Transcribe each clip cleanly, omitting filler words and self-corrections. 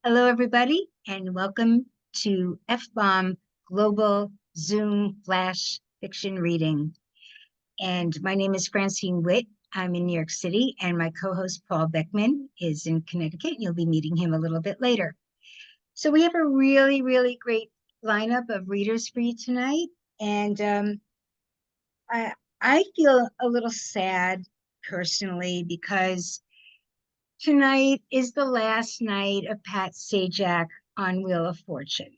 Hello, everybody, and welcome to FBOMB Global Zoom Flash Fiction Reading. And my name is Francine Witte. I'm in New York City, and my co-host Paul Beckman is in Connecticut, and you'll be meeting him a little bit later. So we have a really, really great lineup of readers for you tonight, and I feel a little sad personally because tonight is the last night of Pat Sajak on Wheel of Fortune.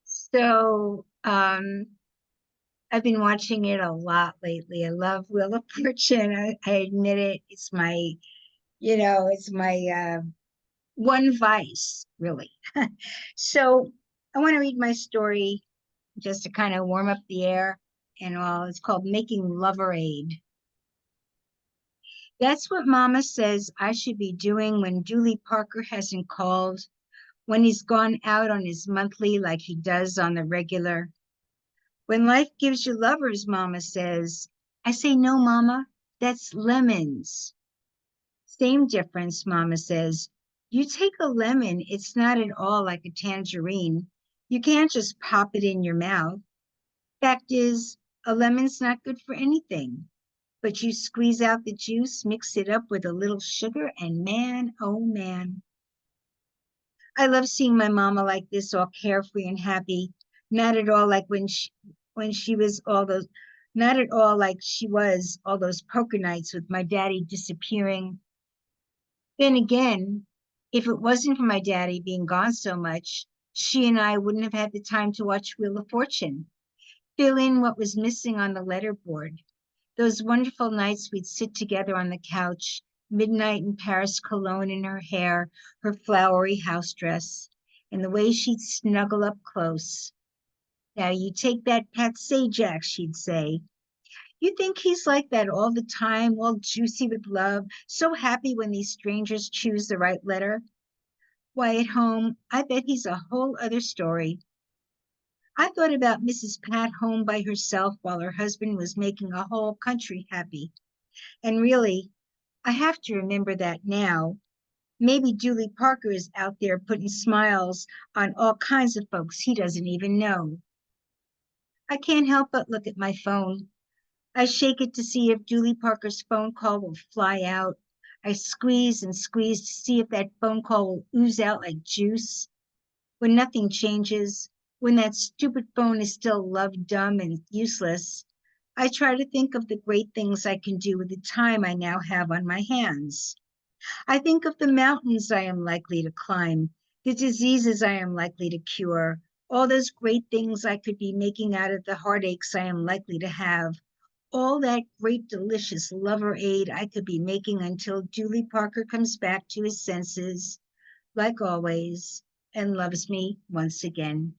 So I've been watching it a lot lately. I love Wheel of Fortune. I admit it. It's my, it's my one vice, really. So I want to read my story just to kind of warm up the air and all. It's called Making Lover Aid. That's what Mama says I should be doing when Dooley Parker hasn't called, when he's gone out on his monthly like he does on the regular. When life gives you lovers, Mama says, I say, no, Mama, that's lemons. Same difference, Mama says. You take a lemon, it's not at all like a tangerine. You can't just pop it in your mouth. Fact is, a lemon's not good for anything. But you squeeze out the juice, mix it up with a little sugar, and man, oh man. I love seeing my mama like this, all carefree and happy, not at all like when she was all those, not at all like she was all those poker nights with my daddy disappearing. Then again, if it wasn't for my daddy being gone so much, she and I wouldn't have had the time to watch Wheel of Fortune, fill in what was missing on the letterboard. Those wonderful nights we'd sit together on the couch, midnight in Paris cologne in her hair, her flowery house dress, and the way she'd snuggle up close. Now you take that Pat Sajak, she'd say. You think he's like that all the time, all juicy with love, so happy when these strangers choose the right letter? Why, at home, I bet he's a whole other story. I thought about Mrs. Pat home by herself while her husband was making a whole country happy. And really, I have to remember that now. Maybe Dooley Parker is out there putting smiles on all kinds of folks he doesn't even know. I can't help but look at my phone. I shake it to see if Dooley Parker's phone call will fly out. I squeeze and squeeze to see if that phone call will ooze out like juice. When nothing changes, when that stupid phone is still love dumb and useless, I try to think of the great things I can do with the time I now have on my hands. I think of the mountains I am likely to climb, the diseases I am likely to cure, all those great things I could be making out of the heartaches I am likely to have, all that great, delicious lover aid I could be making until Dooley Parker comes back to his senses, like always, and loves me once again.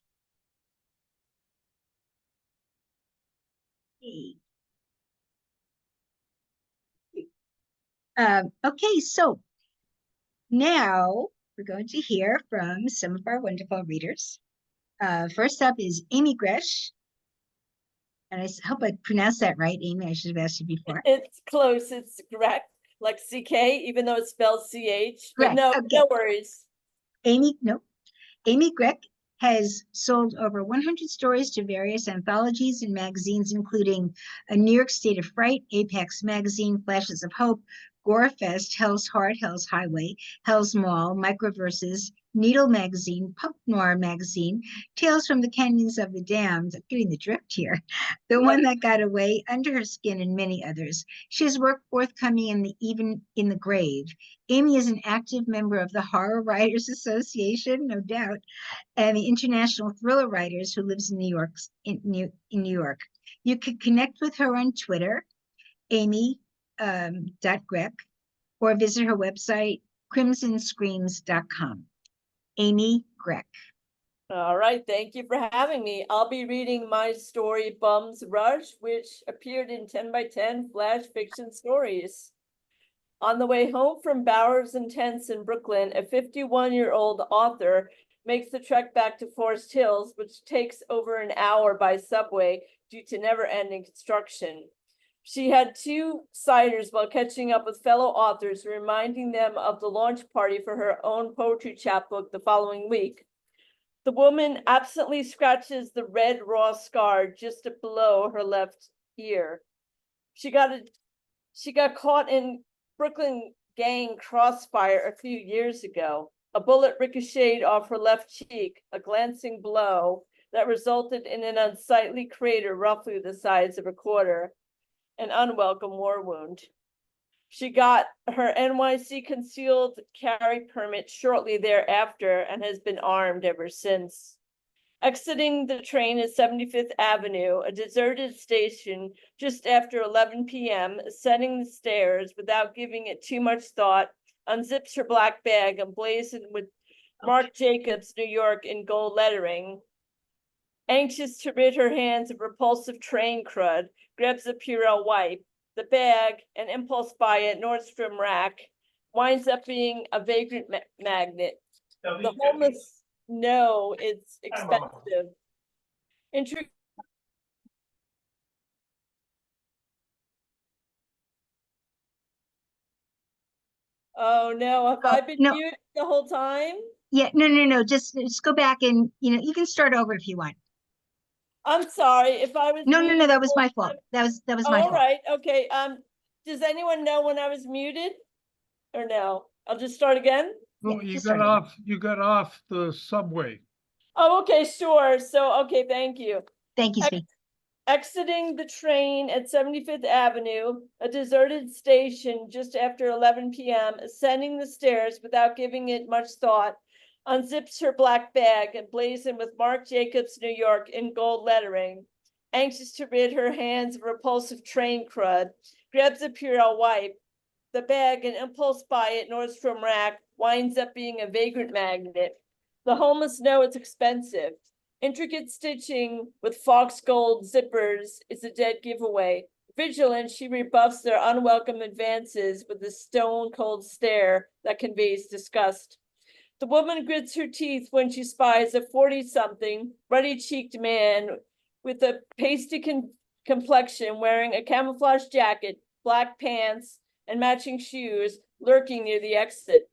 Okay, so now we're going to hear from some of our wonderful readers. First up is Amy Grech. And I hope I pronounced that right, Amy. I should have asked you before. It's close. It's Grech, like CK, even though it's spelled CH. But no, okay. No worries. Amy Grech has sold over 100 stories to various anthologies and magazines, including A New York State of Fright, Apex Magazine, Flashes of Hope, Gorefest, Hell's Heart, Hell's Highway, Hell's Mall, Microverses, Needle Magazine, Punk Noir Magazine, Tales from the Canyons of the Damned, I'm getting the drift here, The One That Got Away, Under Her Skin, and many others. She has work forthcoming in the Even in the Grave. Amy is an active member of the Horror Writers Association, no doubt, and the International Thriller Writers who lives in New York. You can connect with her on Twitter, Amy.Grech, or visit her website, crimsonscreams.com. Amy Grech. All right, thank you for having me. I'll be reading my story, Bum's Rush, which appeared in 10 by 10 Flash Fiction Stories. On the way home from Bowers and Tents in Brooklyn, a 51-year-old author makes the trek back to Forest Hills, which takes over an hour by subway due to never-ending construction. She had 2 ciders while catching up with fellow authors, reminding them of the launch party for her own poetry chapbook the following week. The woman absently scratches the red raw scar just below her left ear. She got caught in Brooklyn gang crossfire a few years ago. A bullet ricocheted off her left cheek, a glancing blow that resulted in an unsightly crater roughly the size of a quarter, an unwelcome war wound. She got her NYC concealed carry permit shortly thereafter and has been armed ever since. Exiting the train at 75th Avenue, a deserted station, just after 11 p.m., ascending the stairs without giving it too much thought, unzips her black bag emblazoned with Marc Jacobs, New York in gold lettering. Anxious to rid her hands of repulsive train crud, grabs a Purell wipe. The bag, an impulse buy at Nordstrom Rack, winds up being a vagrant magnet. The homeless know it's expensive. Oh no, have I been no. muted the whole time? Yeah, no. Just go back and, you can start over if you want. I'm sorry if I was No, muted. that was my fault. That was my All fault. right, okay. Does anyone know when I was muted? Or no? I'll just start again. Well, Yeah, you just got start off, you got off the subway. Oh, okay, sure. So, okay, thank you. Thank you, Zvi. Exiting the train at 75th Avenue, a deserted station just after 11 p.m., ascending the stairs without giving it much thought, unzips her black bag emblazoned with Marc Jacobs, New York in gold lettering. Anxious to rid her hands of repulsive train crud, grabs a Purell wipe. The bag, an impulse buy at Nordstrom Rack, winds up being a vagrant magnet. The homeless know it's expensive. Intricate stitching with fox gold zippers is a dead giveaway. Vigilant, she rebuffs their unwelcome advances with a stone-cold stare that conveys disgust. The woman grits her teeth when she spies a 40-something, ruddy-cheeked man with a pasty complexion wearing a camouflage jacket, black pants, and matching shoes lurking near the exit.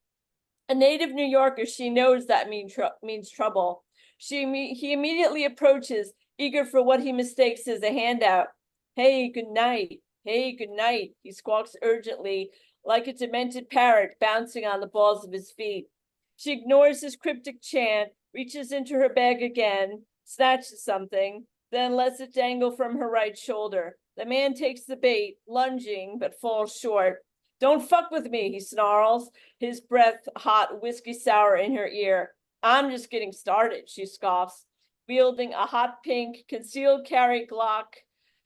A native New Yorker, she knows that means trouble. He immediately approaches, eager for what he mistakes as a handout. Hey, good night. Hey, good night. He squawks urgently, like a demented parrot bouncing on the balls of his feet. She ignores his cryptic chant, reaches into her bag again, snatches something, then lets it dangle from her right shoulder. The man takes the bait, lunging, but falls short. Don't fuck with me, he snarls, his breath hot whiskey sour in her ear. I'm just getting started, she scoffs, wielding a hot pink concealed carry Glock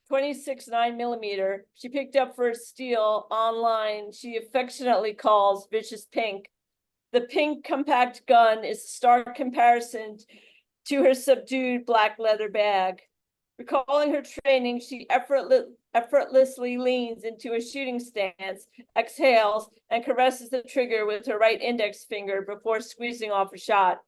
26 9mm she picked up for a steal online she affectionately calls Vicious Pink. The pink compact gun is a stark comparison to her subdued black leather bag. Recalling her training, she effortlessly leans into a shooting stance, exhales, and caresses the trigger with her right index finger before squeezing off a shot.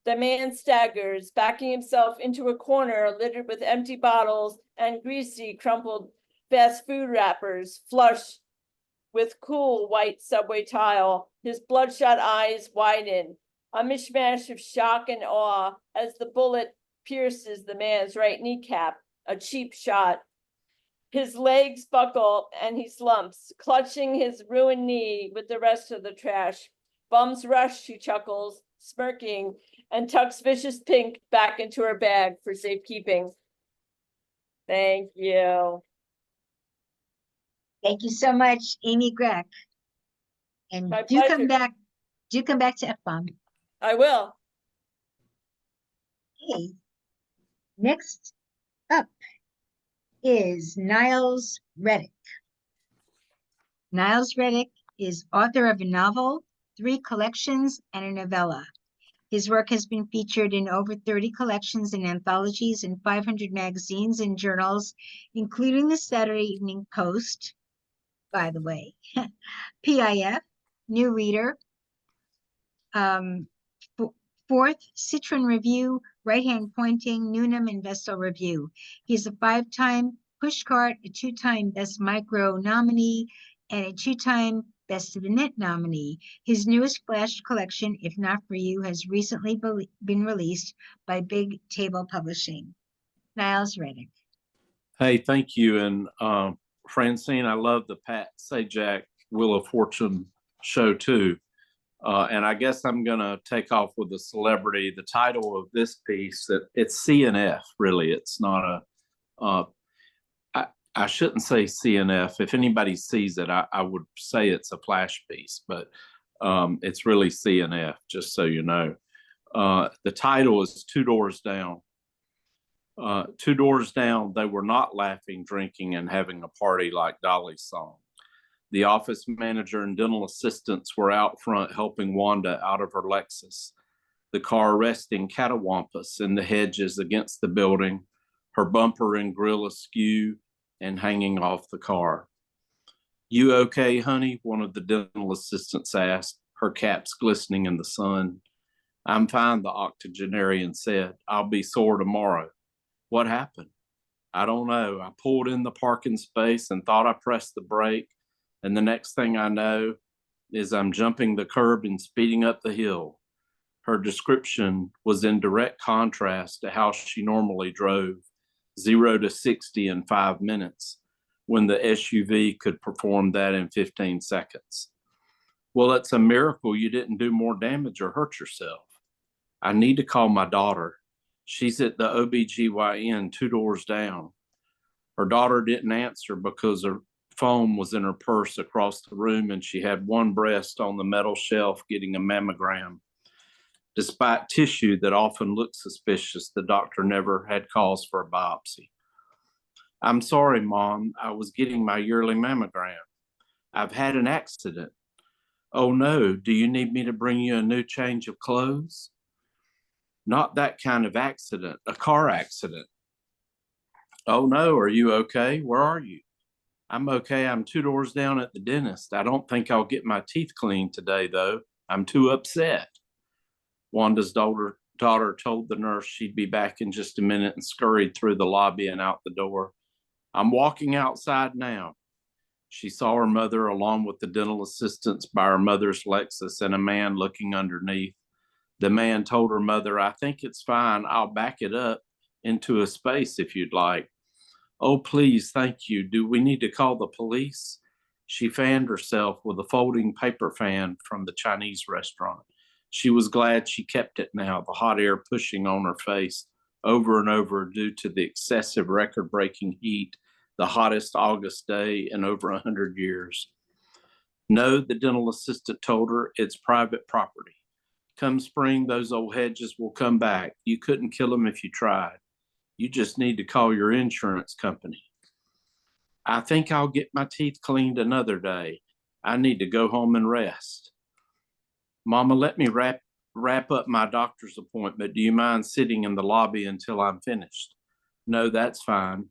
The man staggers, backing himself into a corner littered with empty bottles and greasy, crumpled fast food wrappers, flush with cool white subway tile. His bloodshot eyes widen, a mishmash of shock and awe as the bullet pierces the man's right kneecap, a cheap shot. His legs buckle and he slumps, clutching his ruined knee with the rest of the trash. Bums rush, she chuckles, smirking, and tucks Vicious Pink back into her bag for safekeeping. Thank you. Thank you so much, Amy Grech. And My do come pleasure. back. Do come back to FBOMB. I will. Okay. Next up is Niles Reddick. Niles Reddick is author of a novel, 3 collections, and a novella. His work has been featured in over 30 collections and anthologies in 500 magazines and journals, including the Saturday Evening Post, by the way, PIF, New Reader, Fourth, Citron Review, Right Hand Pointing, Newnham, and Vestal Review. He's a 5-time Pushcart, a 2-time Best Micro nominee, and a 2-time Best of the Net nominee. His newest Flash collection, If Not For You, has recently been released by Big Table Publishing. Niles Reddick. Hey, thank you. And Francine, I love the Pat Sajak Wheel of Fortune show too. And I guess I'm going to take off with a celebrity. The title of this piece, it's CNF, really. It's not I shouldn't say CNF. If anybody sees it, I would say it's a flash piece, but it's really CNF, just so you know. The title is Two Doors Down. 2 doors down, they were not laughing, drinking, and having a party like Dolly's song. The office manager and dental assistants were out front helping Wanda out of her Lexus, the car resting catawampus in the hedges against the building, her bumper and grill askew and hanging off the car. "You okay, honey?" one of the dental assistants asked, her caps glistening in the sun. "I'm fine," the octogenarian said. "I'll be sore tomorrow." "What happened?" "I don't know. I pulled in the parking space and thought I pressed the brake. And the next thing I know is I'm jumping the curb and speeding up the hill." Her description was in direct contrast to how she normally drove, 0 to 60 in 5 minutes, when the SUV could perform that in 15 seconds. "Well, it's a miracle you didn't do more damage or hurt yourself." "I need to call my daughter. She's at the OBGYN 2 doors down." Her daughter didn't answer because her phone was in her purse across the room and she had one breast on the metal shelf getting a mammogram. Despite tissue that often looked suspicious, the doctor never had cause for a biopsy. "I'm sorry, Mom. I was getting my yearly mammogram. I've had an accident." "Oh no, do you need me to bring you a new change of clothes?" "Not that kind of accident, a car accident." "Oh no, are you okay? Where are you?" "I'm okay. I'm 2 doors down at the dentist. I don't think I'll get my teeth cleaned today, though. I'm too upset." Wanda's daughter told the nurse she'd be back in just a minute and scurried through the lobby and out the door. "I'm walking outside now." She saw her mother along with the dental assistants by her mother's Lexus and a man looking underneath. The man told her mother, "I think it's fine. I'll back it up into a space if you'd like." "Oh, please, thank you. Do we need to call the police?" She fanned herself with a folding paper fan from the Chinese restaurant. She was glad she kept it now, the hot air pushing on her face over and over due to the excessive record-breaking heat, the hottest August day in over 100 years. "No," the dental assistant told her, "it's private property. Come spring, those old hedges will come back. You couldn't kill them if you tried. You just need to call your insurance company." "I think I'll get my teeth cleaned another day. I need to go home and rest." "Mama, let me wrap up my doctor's appointment. Do you mind sitting in the lobby until I'm finished?" "No, that's fine."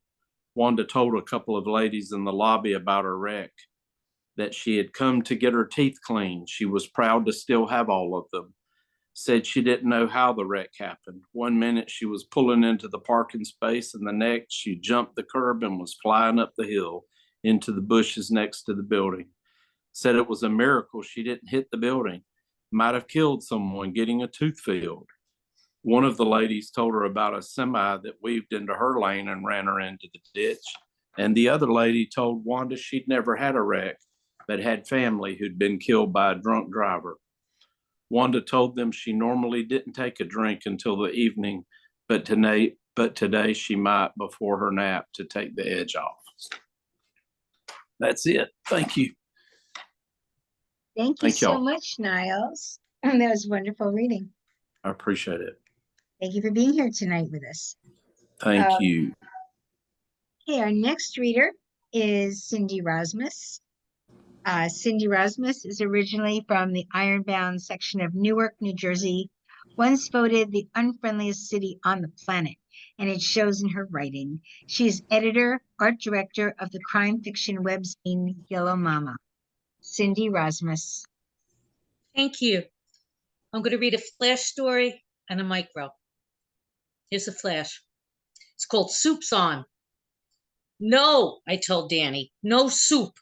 Wanda told a couple of ladies in the lobby about her wreck, that she had come to get her teeth cleaned. She was proud to still have all of them. Said she didn't know how the wreck happened. One minute she was pulling into the parking space and the next she jumped the curb and was flying up the hill into the bushes next to the building. Said it was a miracle she didn't hit the building. Might have killed someone getting a tooth filled. One of the ladies told her about a semi that weaved into her lane and ran her into the ditch. And the other lady told Wanda she'd never had a wreck, but had family who'd been killed by a drunk driver. Wanda told them she normally didn't take a drink until the evening, but today she might before her nap to take the edge off. That's it. Thank you. Thank you Thank so y'all. much, Niles. That was wonderful reading. I appreciate it. Thank you for being here tonight with us. Thank you. Okay, our next reader is Cindy Rosmus. Cindy Rosmus is originally from the Ironbound section of Newark, New Jersey, once voted the unfriendliest city on the planet, and it shows in her writing. She is editor, art director of the crime fiction webzine Yellow Mama. Cindy Rosmus. Thank you. I'm going to read a flash story and a micro. Here's a flash. It's called Soup's On. No, I told Danny, no soup.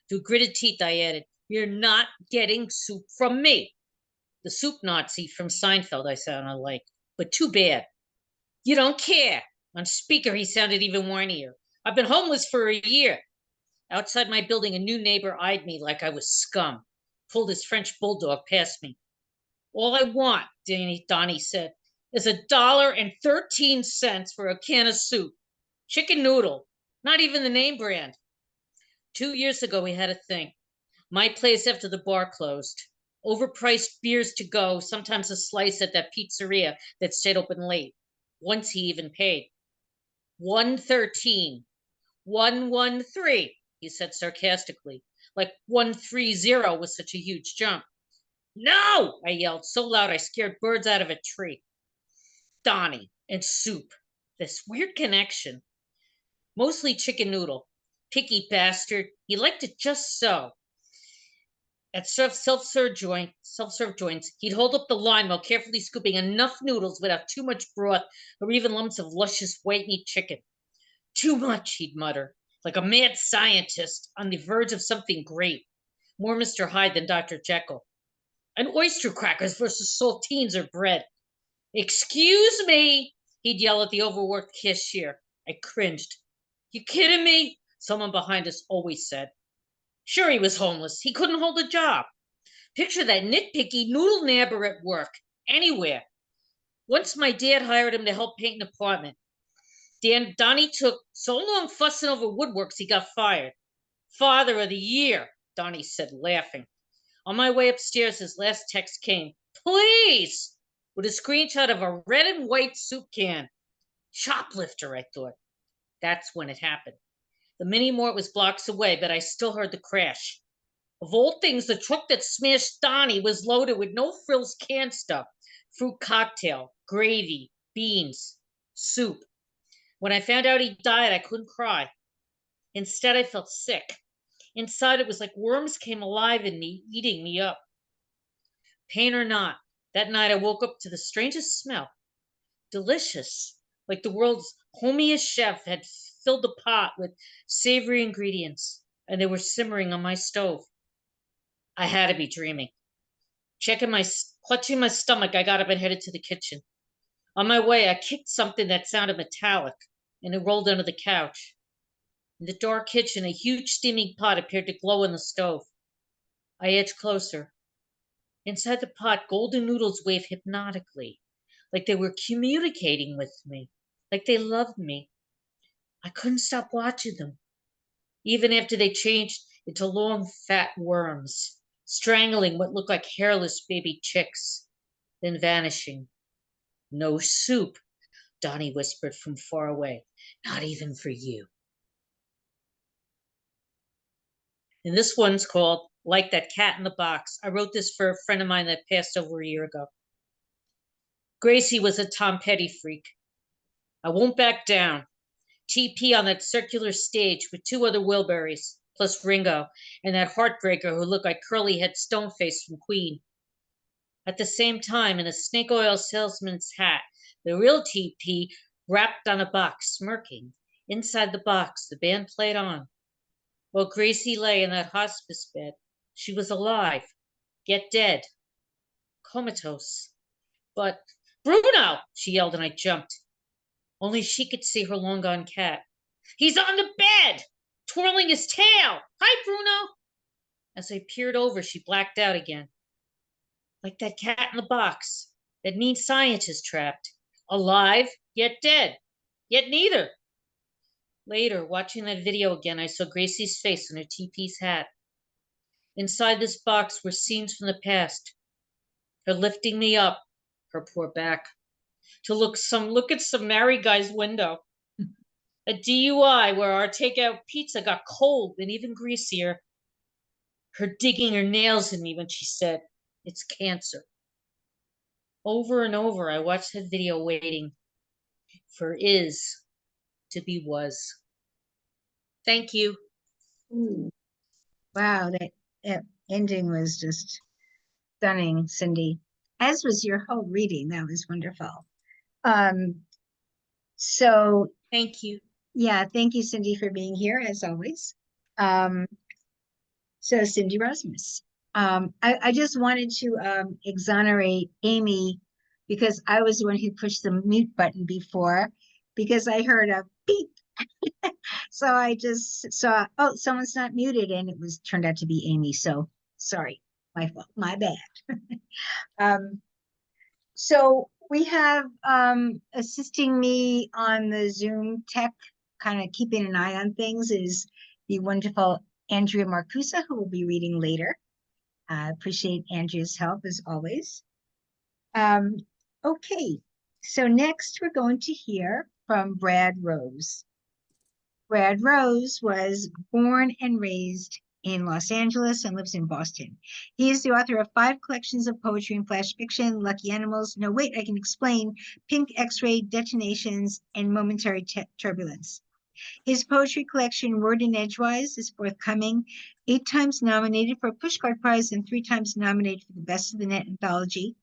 Through gritted teeth, I added, you're not getting soup from me. The soup Nazi from Seinfeld I sounded like, but too bad. You don't care. On speaker, he sounded even whinier. I've been homeless for a year. Outside my building, a new neighbor eyed me like I was scum, pulled his French bulldog past me. All I want, Donnie said, is $1.13 for a can of soup. Chicken noodle, not even the name brand. 2 years ago, we had a thing. My place after the bar closed. Overpriced beers to go, sometimes a slice at that pizzeria that stayed open late. Once he even paid. 113. 113, he said sarcastically, like 130 was such a huge jump. No, I yelled so loud I scared birds out of a tree. Donnie and soup, this weird connection. Mostly chicken noodle. Picky bastard. He liked it just so. At self-serve joints, he'd hold up the line while carefully scooping enough noodles without too much broth or even lumps of luscious white meat chicken. Too much, he'd mutter, like a mad scientist on the verge of something great. More Mr. Hyde than Dr. Jekyll. And oyster crackers versus saltines or bread. Excuse me, he'd yell at the overworked cashier. I cringed. You kidding me? Someone behind us always said. Sure, he was homeless. He couldn't hold a job. Picture that nitpicky noodle nabber at work, anywhere. Once my dad hired him to help paint an apartment. Donnie took so long fussing over woodworks he got fired. Father of the year, Donnie said, laughing. On my way upstairs, his last text came. Please! With a screenshot of a red and white soup can. Shoplifter, I thought. That's when it happened. The mini mart was blocks away, but I still heard the crash. Of all things, the truck that smashed Donnie was loaded with no frills canned stuff. Fruit cocktail, gravy, beans, soup. When I found out he died, I couldn't cry. Instead, I felt sick. Inside, it was like worms came alive in me, eating me up. Pain or not, that night I woke up to the strangest smell. Delicious, like the world's homiest chef had filled the pot with savory ingredients, and they were simmering on my stove. I had to be dreaming. Clutching my stomach, I got up and headed to the kitchen. On my way, I kicked something that sounded metallic, and it rolled under the couch. In the dark kitchen, a huge steaming pot appeared to glow in the stove. I edged closer. Inside the pot, golden noodles waved hypnotically, like they were communicating with me, like they loved me. I couldn't stop watching them, even after they changed into long, fat worms, strangling what looked like hairless baby chicks, then vanishing. No soup, Donnie whispered from far away. Not even for you. And this one's called Like That Cat in the Box. I wrote this for a friend of mine that passed over a year ago. Gracie was a Tom Petty freak. I won't back down. TP on that circular stage with two other Wilburys, plus Ringo, and that heartbreaker who looked like curly-head Stoneface from Queen. At the same time, in a snake oil salesman's hat, the real TP rapped on a box, smirking. Inside the box, the band played on. While Gracie lay in that hospice bed, she was alive, yet dead, comatose. But, Bruno, she yelled, and I jumped. Only she could see her long-gone cat. He's on the bed, twirling his tail. Hi, Bruno. As I peered over, she blacked out again. Like that cat in the box, that mean scientist trapped. Alive, yet dead, yet neither. Later, watching that video again, I saw Gracie's face on her TP's hat. Inside this box were scenes from the past. Her lifting me up, her poor back, to look at some married guy's window. A DUI where our takeout pizza got cold and even greasier. Her digging her nails in me when she said, it's cancer. Over and over, I watched that video waiting for is to be was. Thank you. Ooh. Wow, that ending was just stunning, Cindy. As was your whole reading. That was wonderful. So Thank you. Yeah, thank you, Cindy, for being here as always. So Cindy Rosmus. I just wanted to exonerate Amy because I was the one who pushed the mute button before because I heard a beep. So I just saw, oh, someone's not muted, and it was turned out to be Amy. So sorry, my fault, my bad. So we have assisting me on the Zoom tech, kind of keeping an eye on things, is the wonderful Andrea Marcusa, who will be reading later. I appreciate Andrea's help as always. Okay, so next we're going to hear from Brad Rose. Brad Rose was born and raised in Los Angeles and lives in Boston. He is the author of 5 collections of poetry and flash fiction: Lucky Animals, No Wait, I Can Explain, Pink X-Ray, Detonations, and Momentary Turbulence. His poetry collection, Word and Edgewise, is forthcoming, 8 times nominated for a Pushcart Prize and 3 times nominated for the Best of the Net anthology.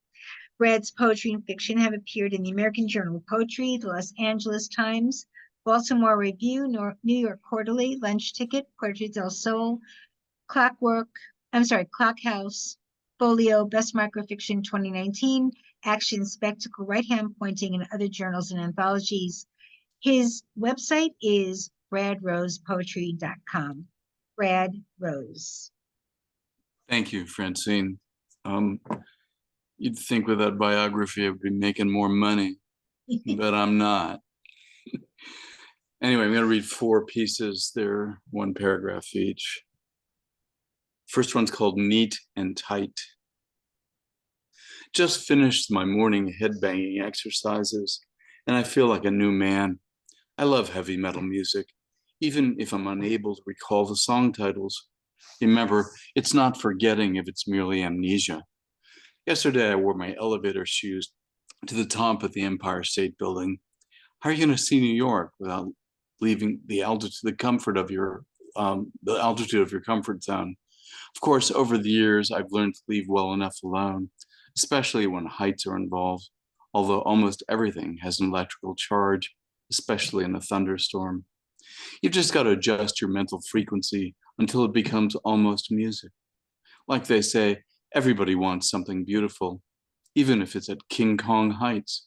Brad's poetry and fiction have appeared in the American Journal of Poetry, the Los Angeles Times, Baltimore Review, New York Quarterly, Lunch Ticket, Puerto del Sol, Clockhouse, Folio, Best Microfiction 2019, Action, Spectacle, Right Hand Pointing, and other journals and anthologies. His website is bradrosepoetry.com. Brad Rose. Thank you, Francine. You'd think with that biography I'd be making more money, but I'm not. Anyway, I'm going to read 4 pieces. They're 1 paragraph each. First one's called Neat and Tight. Just finished my morning headbanging exercises, and I feel like a new man. I love heavy metal music, even if I'm unable to recall the song titles. Remember, it's not forgetting if it's merely amnesia. Yesterday, I wore my elevator shoes to the top of the Empire State Building. How are you going to see New York without leaving the altitude of your comfort zone? Of course, over the years, I've learned to leave well enough alone, especially when heights are involved, although almost everything has an electrical charge, especially in a thunderstorm. You've just got to adjust your mental frequency until it becomes almost music. Like they say, everybody wants something beautiful, even if it's at King Kong heights.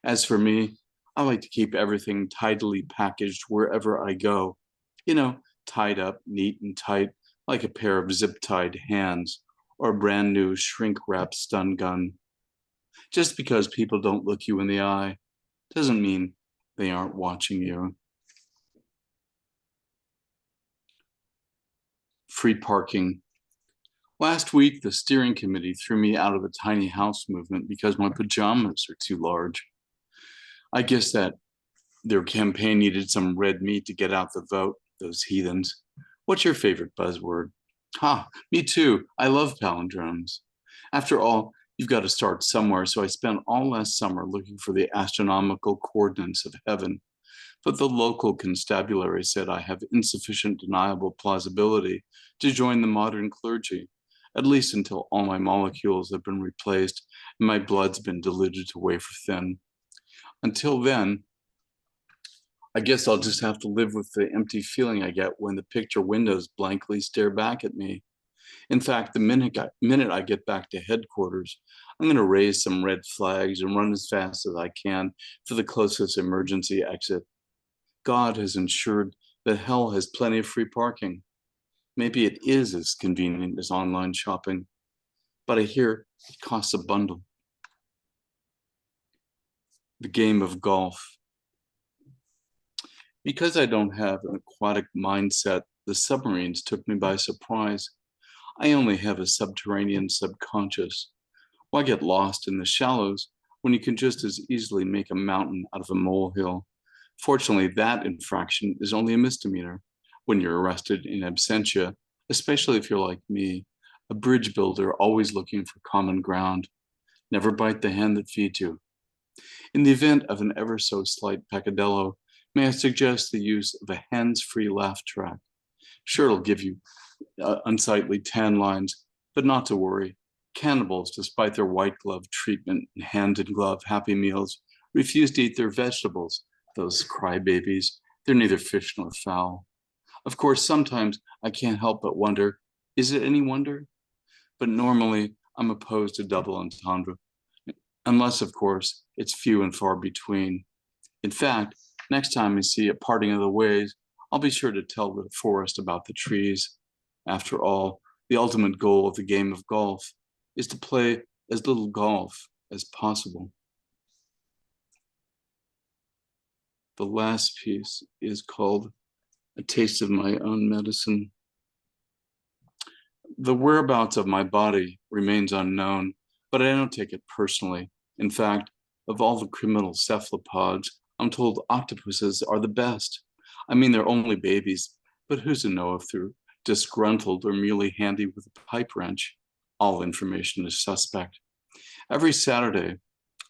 As for me, I like to keep everything tidily packaged wherever I go. You know, tied up neat and tight, like a pair of zip-tied hands or a brand new shrink-wrap stun gun. Just because people don't look you in the eye doesn't mean they aren't watching you. Free parking. Last week, the steering committee threw me out of the tiny house movement because my pajamas are too large. I guess that their campaign needed some red meat to get out the vote, those heathens. What's your favorite buzzword? Ha, me too. I love palindromes. After all, you've got to start somewhere, so I spent all last summer looking for the astronomical coordinates of heaven. But the local constabulary said I have insufficient deniable plausibility to join the modern clergy, at least until all my molecules have been replaced and my blood's been diluted to wafer thin. Until then, I guess I'll just have to live with the empty feeling I get when the picture windows blankly stare back at me. In fact, the minute I get back to headquarters, I'm going to raise some red flags and run as fast as I can for the closest emergency exit. God has ensured that hell has plenty of free parking. Maybe it is as convenient as online shopping, but I hear it costs a bundle. The game of golf. Because I don't have an aquatic mindset, the submarines took me by surprise. I only have a subterranean subconscious. Why get lost in the shallows when you can just as easily make a mountain out of a molehill? Fortunately, that infraction is only a misdemeanor when you're arrested in absentia, especially if you're like me, a bridge builder always looking for common ground. Never bite the hand that feeds you. In the event of an ever so slight peccadillo, may I suggest the use of a hands-free laugh track? Sure, it'll give you unsightly tan lines, but not to worry. Cannibals, despite their white glove treatment and hand-in-glove Happy Meals, refuse to eat their vegetables, those crybabies, They're neither fish nor fowl. Of course, sometimes I can't help but wonder, is it any wonder? But normally I'm opposed to double entendre, unless, of course, it's few and far between. In fact, next time I see a parting of the ways, I'll be sure to tell the forest about the trees. After all, the ultimate goal of the game of golf is to play as little golf as possible. The last piece is called A Taste of My Own Medicine. The whereabouts of my body remains unknown, but I don't take it personally. In fact, of all the criminal cephalopods, I'm told octopuses are the best. I mean, they're only babies, but who's to know if they're disgruntled or merely handy with a pipe wrench? All information is suspect. Every Saturday,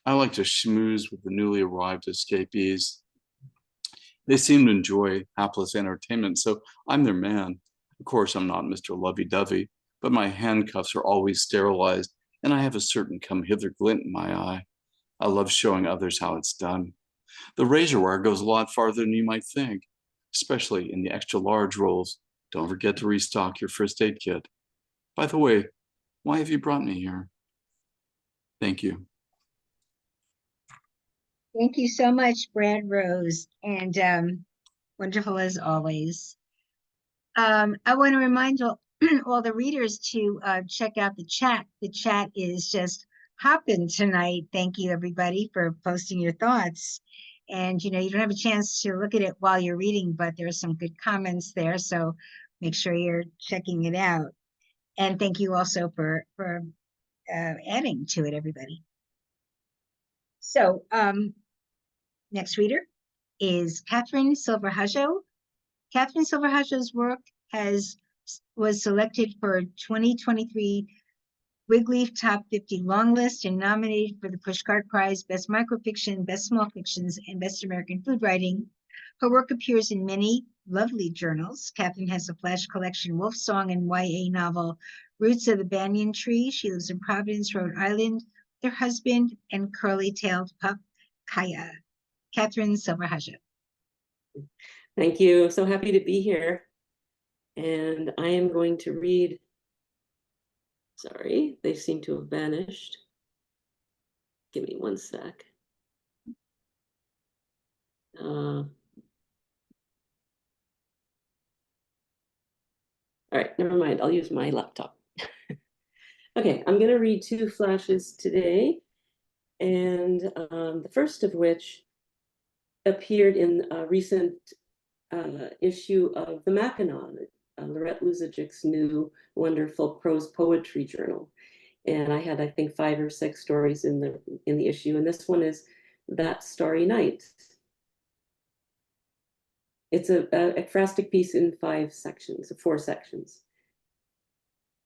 I like to schmooze with the newly arrived escapees. They seem to enjoy hapless entertainment, so I'm their man. Of course, I'm not Mr. Lovey-Dovey, but my handcuffs are always sterilized, and I have a certain come-hither glint in my eye. I love showing others how it's done. The razor wire goes a lot farther than you might think, especially in the extra-large rolls. Don't forget to restock your first aid kit. By the way, why have you brought me here? Thank you. Thank you so much, Brad Rose, and wonderful as always. I want to remind all the readers to check out the chat. The chat is just hopping tonight. Thank you, everybody, for posting your thoughts. And, you know, you don't have a chance to look at it while you're reading, but there are some good comments there, so make sure you're checking it out. And thank you also for adding to it, everybody. So, next reader is Kathryn Silver-Hajo. Kathryn Silver-Hajo's work was selected for 2023 Wigleaf Top 50 Long List and nominated for the Pushcart Prize, Best Microfiction, Best Small Fictions, and Best American Food Writing. Her work appears in many lovely journals. Kathryn has a flash collection, Wolf Song, and YA novel, Roots of the Banyan Tree. She lives in Providence, Rhode Island, with her husband and curly-tailed pup, Kaya. Kathryn Silver-Hajo. Thank you. So happy to be here. And I am going to read, sorry, they seem to have vanished. Give me one sec. All right, never mind. I'll use my laptop. Okay, I'm going to read two flashes today. And the first of which appeared in a recent issue of the Mackinac, Lorette Luzicic's new wonderful prose poetry journal. And I had, I think, 5 or 6 stories in the issue. And this one is That Starry Night. It's a ekphrastic piece in 4 sections.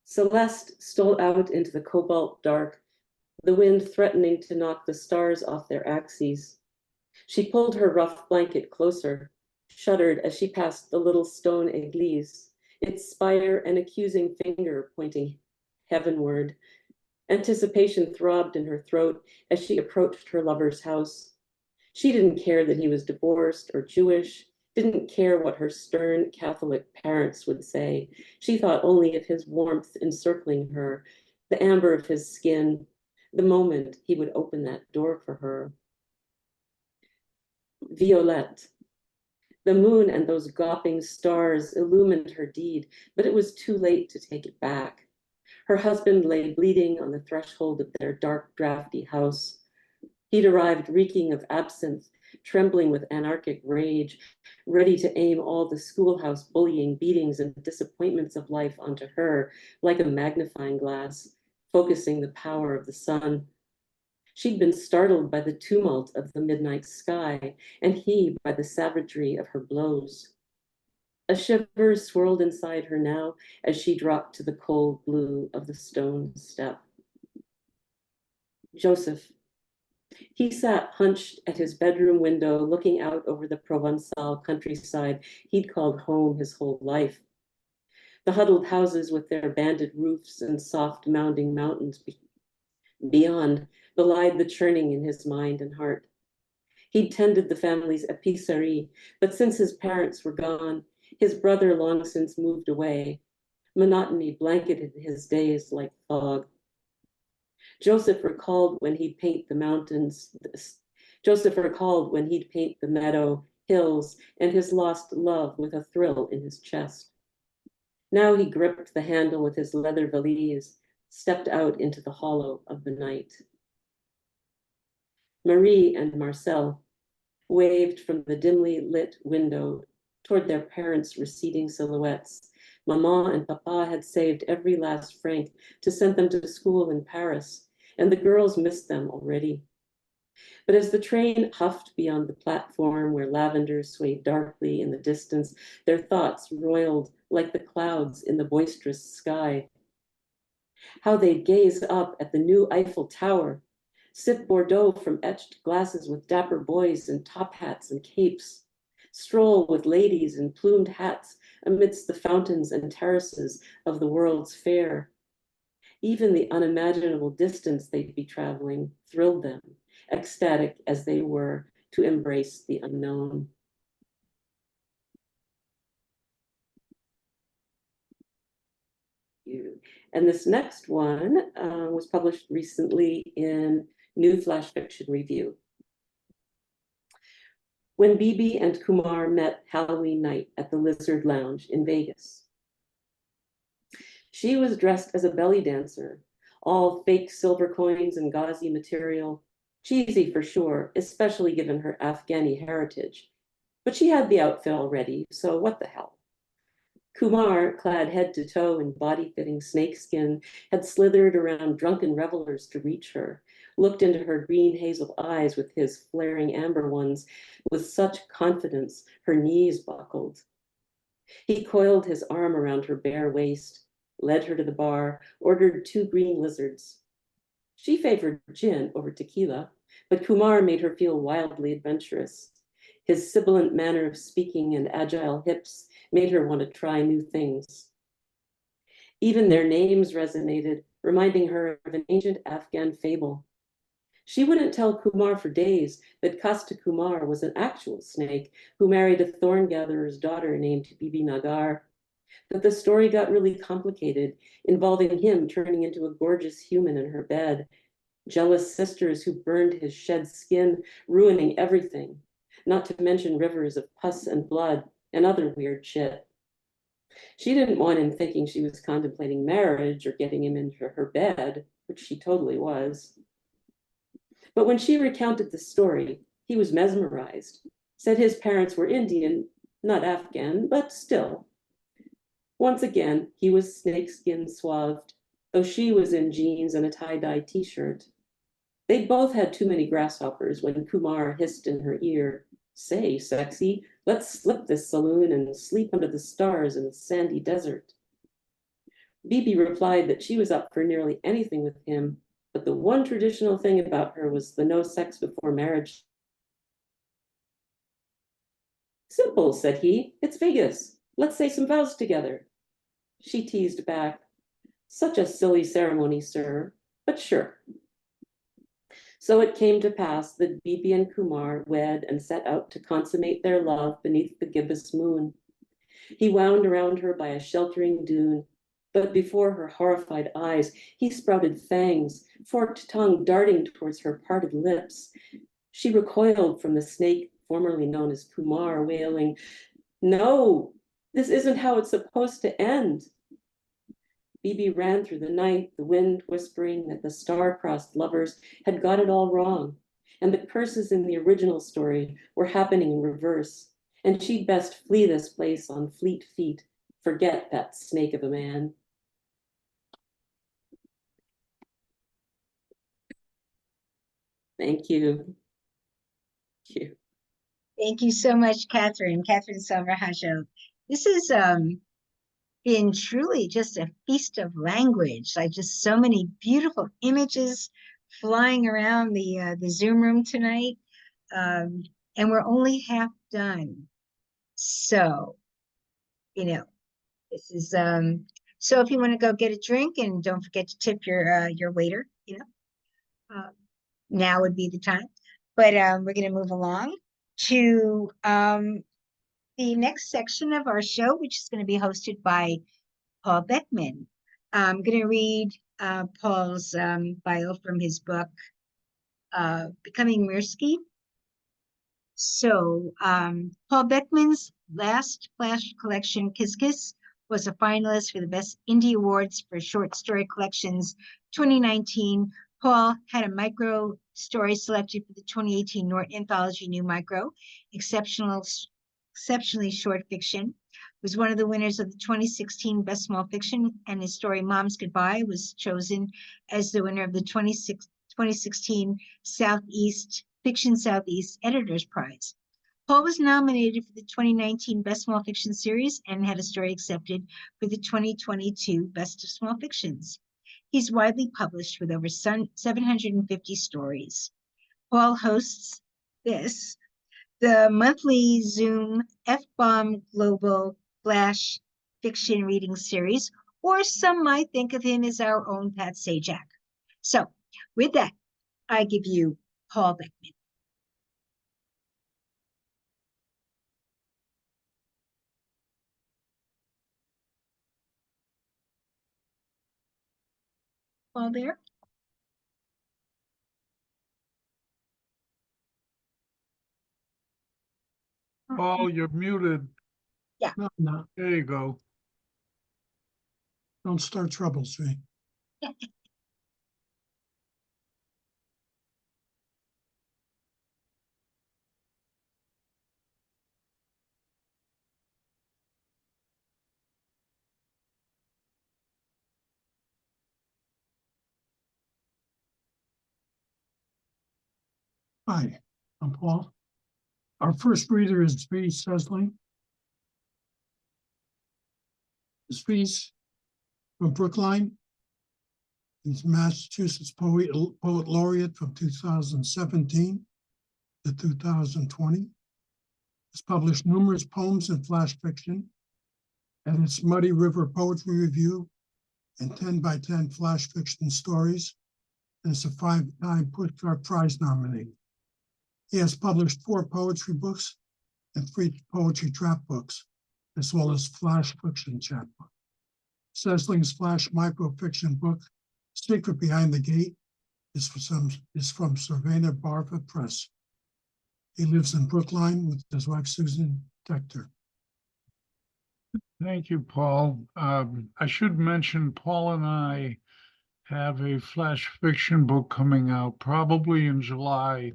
Celeste stole out into the cobalt dark, the wind threatening to knock the stars off their axes. She pulled her rough blanket closer, shuddered as she passed the little stone église, its spire an accusing finger pointing heavenward. Anticipation throbbed in her throat as she approached her lover's house. She didn't care that he was divorced or Jewish, didn't care what her stern Catholic parents would say. She thought only of his warmth encircling her, the amber of his skin, the moment he would open that door for her. Violette. The moon and those gawping stars illumined her deed, but it was too late to take it back. Her husband lay bleeding on the threshold of their dark, drafty house. He'd arrived reeking of absinthe, trembling with anarchic rage, ready to aim all the schoolhouse bullying, beatings, and disappointments of life onto her like a magnifying glass, focusing the power of the sun. She'd been startled by the tumult of the midnight sky, and he by the savagery of her blows. A shiver swirled inside her now as she dropped to the cold blue of the stone step. Joseph. He sat hunched at his bedroom window, looking out over the Provençal countryside he'd called home his whole life. The huddled houses with their banded roofs and soft mounding mountains beyond belied the churning in his mind and heart. He'd tended the family's épicerie, but since his parents were gone, his brother long since moved away. Monotony blanketed his days like fog. Joseph recalled when he'd paint the mountains. Joseph recalled when he'd paint the meadow, hills, and his lost love with a thrill in his chest. Now he gripped the handle with his leather valise, stepped out into the hollow of the night. Marie and Marcel waved from the dimly lit window toward their parents' receding silhouettes. Maman and Papa had saved every last franc to send them to school in Paris, and the girls missed them already. But as the train huffed beyond the platform where lavender swayed darkly in the distance, their thoughts roiled like the clouds in the boisterous sky. How they'd gaze up at the new Eiffel Tower, sip Bordeaux from etched glasses with dapper boys in top hats and capes, stroll with ladies in plumed hats amidst the fountains and terraces of the World's Fair. Even the unimaginable distance they'd be traveling thrilled them, ecstatic as they were to embrace the unknown. And this next one was published recently in New Flash Fiction Review. When Bibi and Kumar met Halloween night at the Lizard Lounge in Vegas. She was dressed as a belly dancer, all fake silver coins and gauzy material, cheesy for sure, especially given her Afghani heritage. But she had the outfit already, so what the hell? Kumar, clad head to toe in body-fitting snakeskin, had slithered around drunken revelers to reach her, looked into her green hazel eyes with his flaring amber ones with such confidence her knees buckled. He coiled his arm around her bare waist, led her to the bar, ordered 2 green lizards. She favored gin over tequila, but Kumar made her feel wildly adventurous. His sibilant manner of speaking and agile hips made her want to try new things. Even their names resonated, reminding her of an ancient Afghan fable. She wouldn't tell Kumar for days that Kasta Kumar was an actual snake who married a thorn gatherer's daughter named Bibi Nagar. But the story got really complicated, involving him turning into a gorgeous human in her bed, jealous sisters who burned his shed skin, ruining everything, not to mention rivers of pus and blood and other weird shit. She didn't want him thinking she was contemplating marriage or getting him into her bed, which she totally was. But when she recounted the story, he was mesmerized, said his parents were Indian, not Afghan, but still. Once again, he was snakeskin swathed, though she was in jeans and a tie-dye t-shirt. They'd both had too many grasshoppers when Kumar hissed in her ear, "Say, sexy, let's slip this saloon and sleep under the stars in the sandy desert." Bibi replied that she was up for nearly anything with him, but the one traditional thing about her was the no sex before marriage. "Simple," said he, "it's Vegas. Let's say some vows together." She teased back, "Such a silly ceremony, sir, but sure." So it came to pass that Bibi and Kumar wed and set out to consummate their love beneath the gibbous moon. He wound around her by a sheltering dune, but before her horrified eyes, he sprouted fangs, forked tongue darting towards her parted lips. She recoiled from the snake formerly known as Kumar, wailing, "No, this isn't how it's supposed to end." Bibi ran through the night, the wind whispering that the star-crossed lovers had got it all wrong, and the curses in the original story were happening in reverse, and she'd best flee this place on fleet feet, forget that snake of a man. Thank you. Thank you. Thank you so much, Kathryn Silver-Hajo. This has been truly just a feast of language, like just so many beautiful images flying around the Zoom room tonight. And we're only half done. So, this is, so if you want to go get a drink and don't forget to tip your waiter, now would be the time. But we're going to move along to the next section of our show, which is going to be hosted by Paul Beckman. I'm going to read Paul's bio from his book, Becoming Mirsky. So Paul Beckman's last flash collection, Kiss Kiss, was a finalist for the Best Indie Awards for Short Story Collections 2019. Paul had a micro story selected for the 2018 Norton Anthology New Micro, exceptionally short fiction. Was one of the winners of the 2016 Best Small Fiction, and his story Mom's Goodbye was chosen as the winner of the 2016 Fiction Southeast Editors Prize. Paul was nominated for the 2019 Best Small Fiction Series and had a story accepted for the 2022 Best of Small Fictions. He's widely published with over 750 stories. Paul hosts the monthly Zoom FBOMB Global Flash Fiction Reading Series, or some might think of him as our own Pat Sajak. So with that, I give you Paul Beckman. Paul there? Paul, you're muted. Yeah. No, There you go. don't start trouble, Zvi. Hi, I'm Paul. Our first reader is Zvi Sesling. Zvi's from Brookline. He's Massachusetts Poet Laureate from 2017 to 2020. He's published numerous poems and flash fiction, and its Muddy River Poetry Review and 10 by 10 flash fiction stories, and is a 5-time Pushcart Prize nominee. He has published 4 poetry books and 3 poetry trap books, as well as flash fiction chapbook. Sesling's flash microfiction book, Secret Behind the Gate, is from Cervena Barva Press. He lives in Brookline with his wife, Susan Decter. Thank you, Paul. I should mention Paul and I have a flash fiction book coming out probably in July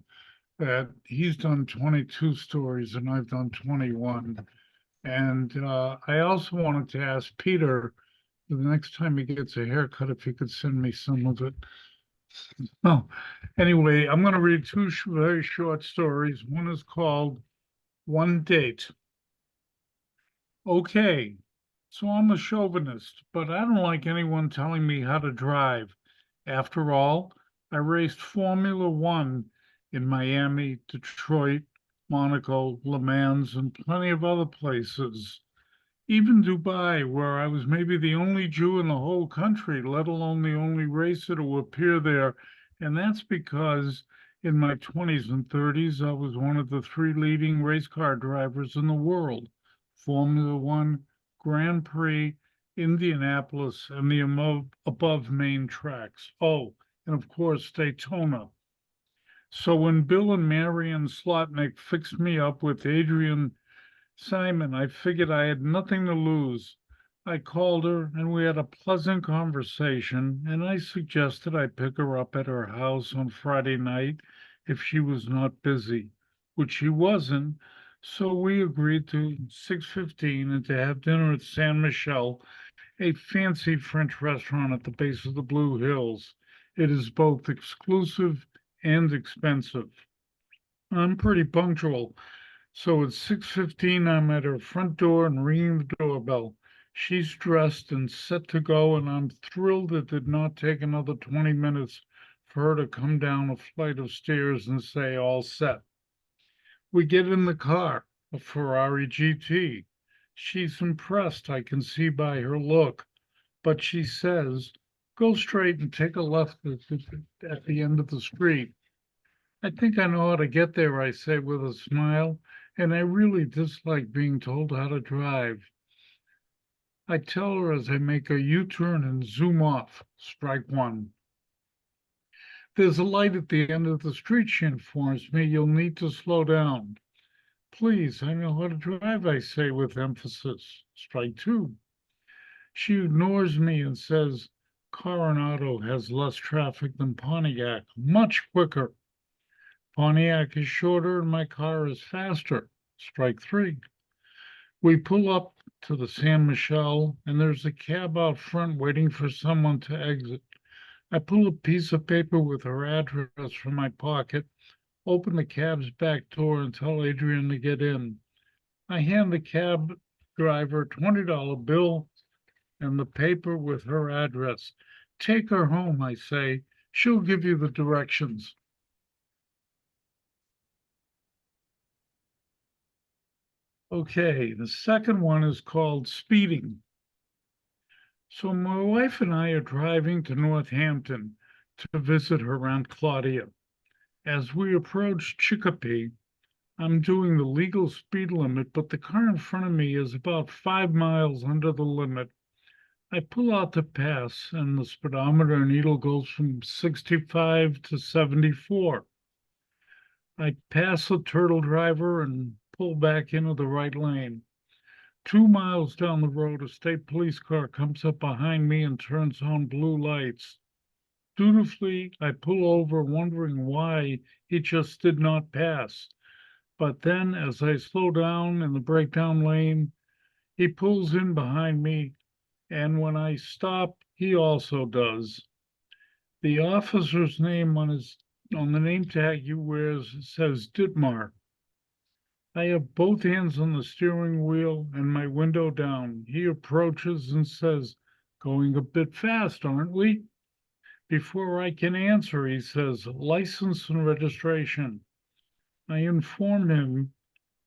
that he's done 22 stories and I've done 21. And I also wanted to ask Peter, the next time he gets a haircut, if he could send me some of it. Oh, anyway, I'm going to read 2 very short stories. One is called One Date. Okay, so I'm a chauvinist, but I don't like anyone telling me how to drive. After all, I raced Formula One in Miami, Detroit, Monaco, Le Mans, and plenty of other places. Even Dubai, where I was maybe the only Jew in the whole country, let alone the only racer to appear there. And that's because in my 20s and 30s, I was one of the 3 leading race car drivers in the world: Formula One, Grand Prix, Indianapolis, and the above main tracks. Oh, and of course, Daytona. So when Bill and Marion Slotnick fixed me up with Adrian Simon, I figured I had nothing to lose. I called her and we had a pleasant conversation, and I suggested I pick her up at her house on Friday night if she was not busy, which she wasn't. So we agreed to 6:15 and to have dinner at San Michel, a fancy French restaurant at the base of the Blue Hills. It is both exclusive and expensive. I'm pretty punctual. So at 6:15, I'm at her front door and ringing the doorbell. She's dressed and set to go, and I'm thrilled it did not take another 20 minutes for her to come down a flight of stairs and say, all set. We get in the car, a Ferrari GT. She's impressed, I can see by her look, but she says, go straight and take a left at the end of the street. I think I know how to get there, I say with a smile, and I really dislike being told how to drive. I tell her as I make a U-turn and zoom off, strike one. There's a light at the end of the street, she informs me. You'll need to slow down. Please, I know how to drive, I say with emphasis. Strike two. She ignores me and says, Coronado has less traffic than Pontiac, much quicker. Pontiac is shorter and my car is faster. Strike three. We pull up to the San Michelle and there's a cab out front waiting for someone to exit. I pull a piece of paper with her address from my pocket, open the cab's back door and tell Adrian to get in. I hand the cab driver a $20 bill and the paper with her address. Take her home, I say. She'll give you the directions. Okay, the second one is called speeding. So my wife and I are driving to Northampton to visit her Aunt Claudia. As we approach Chicopee, I'm doing the legal speed limit, but the car in front of me is about 5 miles under the limit. I pull out to pass, and the speedometer needle goes from 65 to 74. I pass the turtle driver and pull back into the right lane. 2 miles down the road, a state police car comes up behind me and turns on blue lights. Dutifully, I pull over, wondering why he just did not pass. But then, as I slow down in the breakdown lane, he pulls in behind me, and when I stop, he also does. The officer's name on the name tag he wears says Dittmar. I have both hands on the steering wheel and my window down. He approaches and says, "Going a bit fast, aren't we?" Before I can answer, he says, "License and registration." I inform him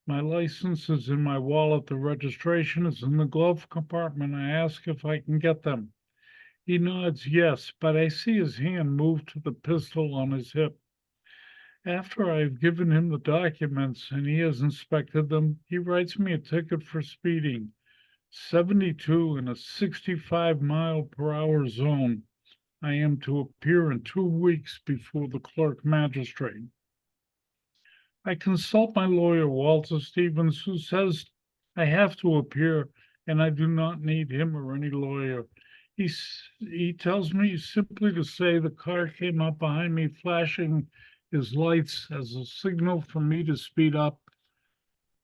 my license is in my wallet, the registration is in the glove compartment. I ask if I can get them. He nods yes, but I see his hand move to the pistol on his hip. After I've given him the documents and he has inspected them, he writes me a ticket for speeding, 72 in a 65-mile-per-hour zone. I am to appear in 2 weeks before the clerk magistrate. I consult my lawyer, Walter Stevens, who says I have to appear and I do not need him or any lawyer. He tells me simply to say the car came up behind me, flashing his lights as a signal for me to speed up,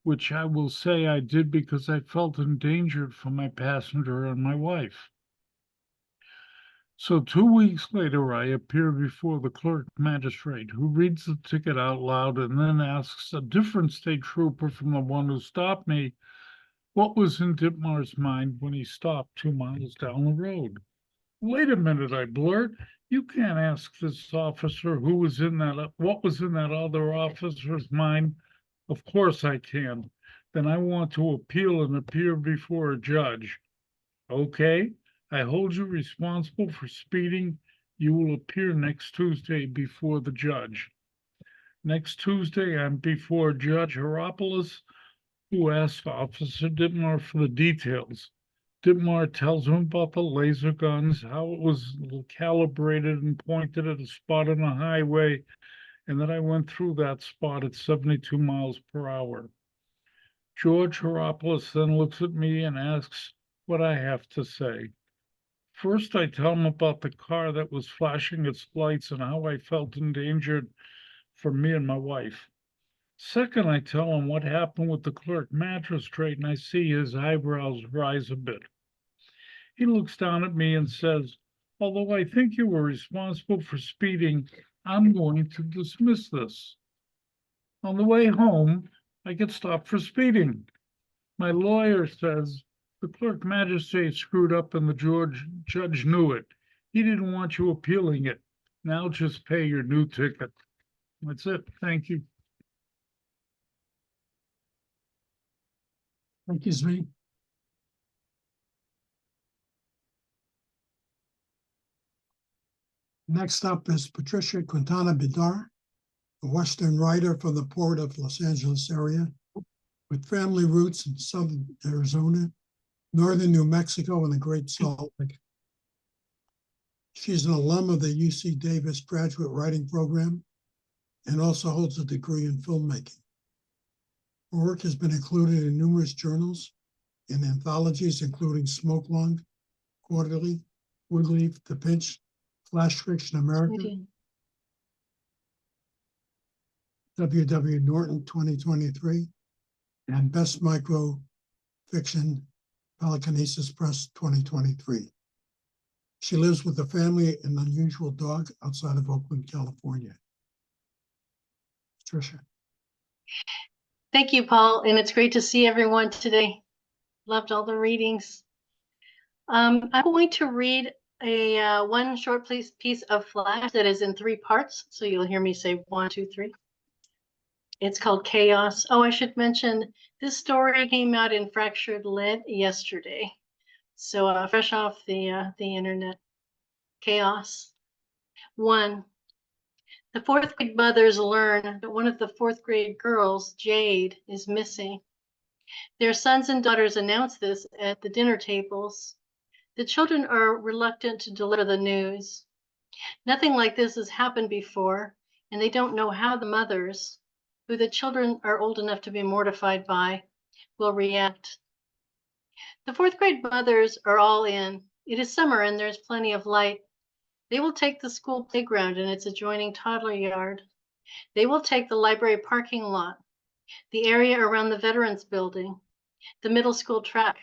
which I will say I did because I felt endangered for my passenger and my wife. So 2 weeks later, I appear before the clerk magistrate, who reads the ticket out loud and then asks a different state trooper from the one who stopped me what was in Dittmar's mind when he stopped 2 miles down the road. "Wait a minute," I blurt. "You can't ask this officer what was in that other officer's mind." "Of course I can. Then I want to appeal and appear before a judge." "Okay, I hold you responsible for speeding. You will appear next Tuesday before the judge." Next Tuesday, I'm before Judge Heropoulos, who asked Officer Dittmar for the details. Dittmar tells him about the laser guns, how it was calibrated and pointed at a spot on the highway, and that I went through that spot at 72 miles per hour. George Heropoulos then looks at me and asks what I have to say. First, I tell him about the car that was flashing its lights and how I felt endangered for me and my wife. Second, I tell him what happened with the clerk magistrate, and I see his eyebrows rise a bit. He looks down at me and says, "Although I think you were responsible for speeding, I'm going to dismiss this." On the way home, I get stopped for speeding. My lawyer says the clerk magistrate screwed up and the judge knew it. He didn't want you appealing it. Now just pay your new ticket. That's it. Thank you. Thank you, Zvi. Next up is Patricia Quintana Bidar. a Western writer from the port of Los Angeles area with family roots in southern Arizona, northern New Mexico, and the Great Salt Lake. She's an alum of the UC Davis Graduate Writing Program and also holds a degree in filmmaking. Her work has been included in numerous journals and anthologies, including Smoke Lung, Quarterly, Woodleaf, The Pinch, Flash Fiction America, W.W. Norton 2023, and Best Micro Fiction, Pelicanesis Press 2023. She lives with a family and unusual dog outside of Oakland, California. Patricia. Thank you, Paul, and it's great to see everyone today. Loved all the readings. I'm going to read a one short piece of Flash that is in 3 parts, so you'll hear me say 1, 2, 3. It's called Chaos. Oh, I should mention this story came out in Fractured Lit yesterday, so fresh off the internet. Chaos. 1. The 4th grade mothers learn that one of the 4th grade girls, Jade, is missing. Their sons and daughters announce this at the dinner tables. The children are reluctant to deliver the news. Nothing like this has happened before, and they don't know how the mothers, who the children are old enough to be mortified by, will react. The 4th grade mothers are all in. It is summer and there's plenty of light. They will take the school playground and its adjoining toddler yard. They will take the library parking lot, the area around the Veterans Building, the middle school track,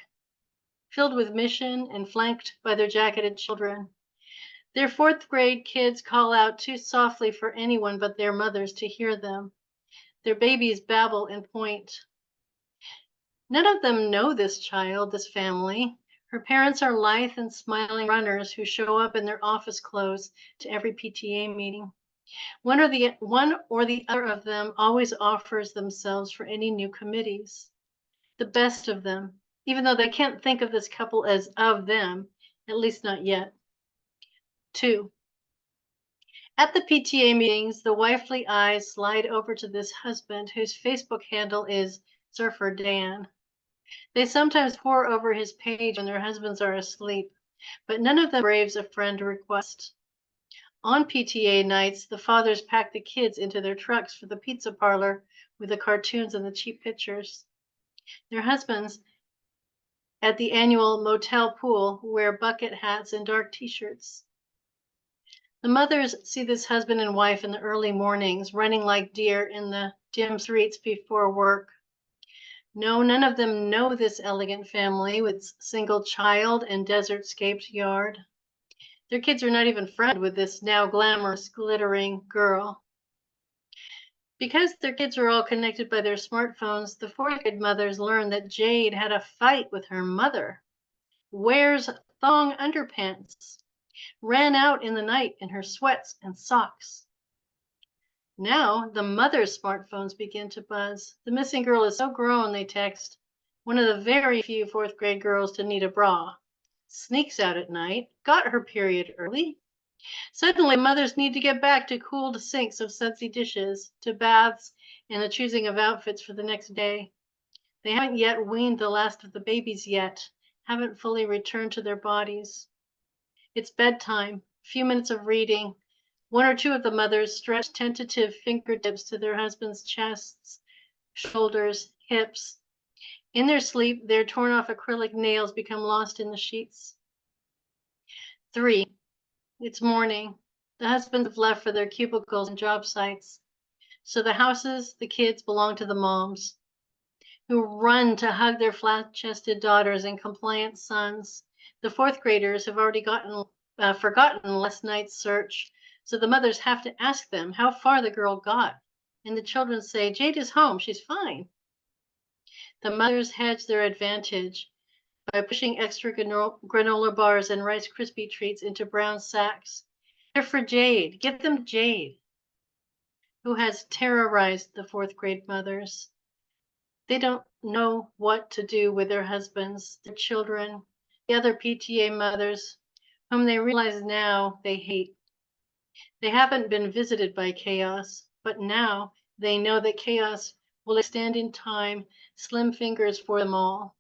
filled with mission and flanked by their jacketed children. Their 4th grade kids call out too softly for anyone but their mothers to hear them. Their babies babble and point. None of them know this child, this family. Her parents are lithe and smiling runners who show up in their office clothes to every PTA meeting. One or the other of them always offers themselves for any new committees. The best of them, even though they can't think of this couple as of them, at least not yet. 2. At the PTA meetings, the wifely eyes slide over to this husband whose Facebook handle is Surfer Dan. They sometimes pore over his page when their husbands are asleep, but none of them braves a friend request. On PTA nights, the fathers pack the kids into their trucks for the pizza parlor with the cartoons and the cheap pictures. Their husbands, at the annual motel pool, wear bucket hats and dark t-shirts. The mothers see this husband and wife in the early mornings, running like deer in the dim streets before work. No, none of them know this elegant family with its single child and desert-scaped yard. Their kids are not even friendly with this now glamorous, glittering girl. Because their kids are all connected by their smartphones, the 4th grade mothers learn that Jade had a fight with her mother, wears thong underpants, ran out in the night in her sweats and socks. Now, the mother's smartphones begin to buzz. The missing girl is so grown, they text, one of the very few 4th grade girls to need a bra. Sneaks out at night, got her period early. Suddenly, mothers need to get back to cooled sinks of sudsy dishes, to baths, and the choosing of outfits for the next day. They haven't yet weaned the last of the babies yet, haven't fully returned to their bodies. It's bedtime, a few minutes of reading. 1 or 2 of the mothers stretch tentative fingertips to their husbands' chests, shoulders, hips. In their sleep, their torn off acrylic nails become lost in the sheets. 3. It's morning. The husbands have left for their cubicles and job sites. So the houses, the kids belong to the moms, who run to hug their flat-chested daughters and compliant sons. The 4th graders have already forgotten last night's search, so the mothers have to ask them how far the girl got. And the children say, Jade is home, she's fine. The mothers hedge their advantage by pushing extra granola bars and Rice Krispie treats into brown sacks. They're for Jade. Give them to Jade, who has terrorized the 4th grade mothers. They don't know what to do with their husbands, their children, the other PTA mothers, whom they realize now they hate. They haven't been visited by chaos, but now they know that chaos will extend in time, slim fingers for them all.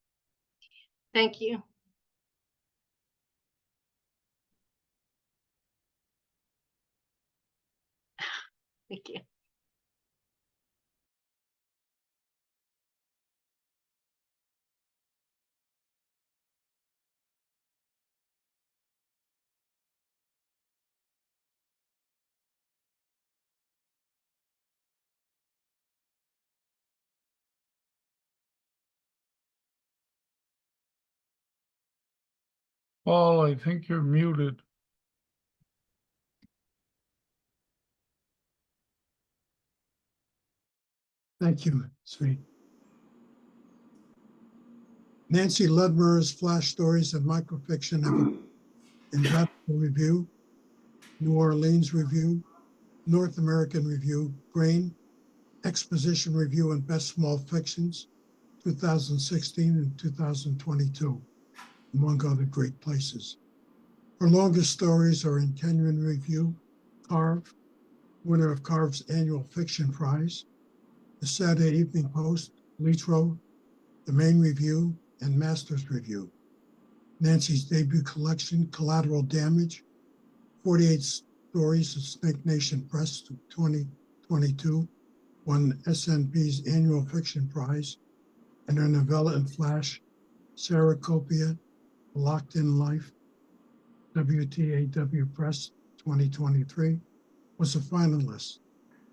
Thank you. Thank you. Paul, I think you're muted. Thank you, Zvi. Nancy Ludmerer's flash stories and microfiction have appeared in Radical Review, New Orleans Review, North American Review, Grain, Exposition Review, and Best Small Fictions, 2016 and 2022, among other great places. Her longest stories are in Kenyon Review, Carve, winner of Carve's annual fiction prize, the Saturday Evening Post, Leech Road, the Main Review, and Masters Review. Nancy's debut collection, Collateral Damage, 48 stories of Snake Nation Press 2022, won SNP's annual fiction prize, and her novella and flash, Saracopia, Locked in Life, WTAW Press 2023, was a finalist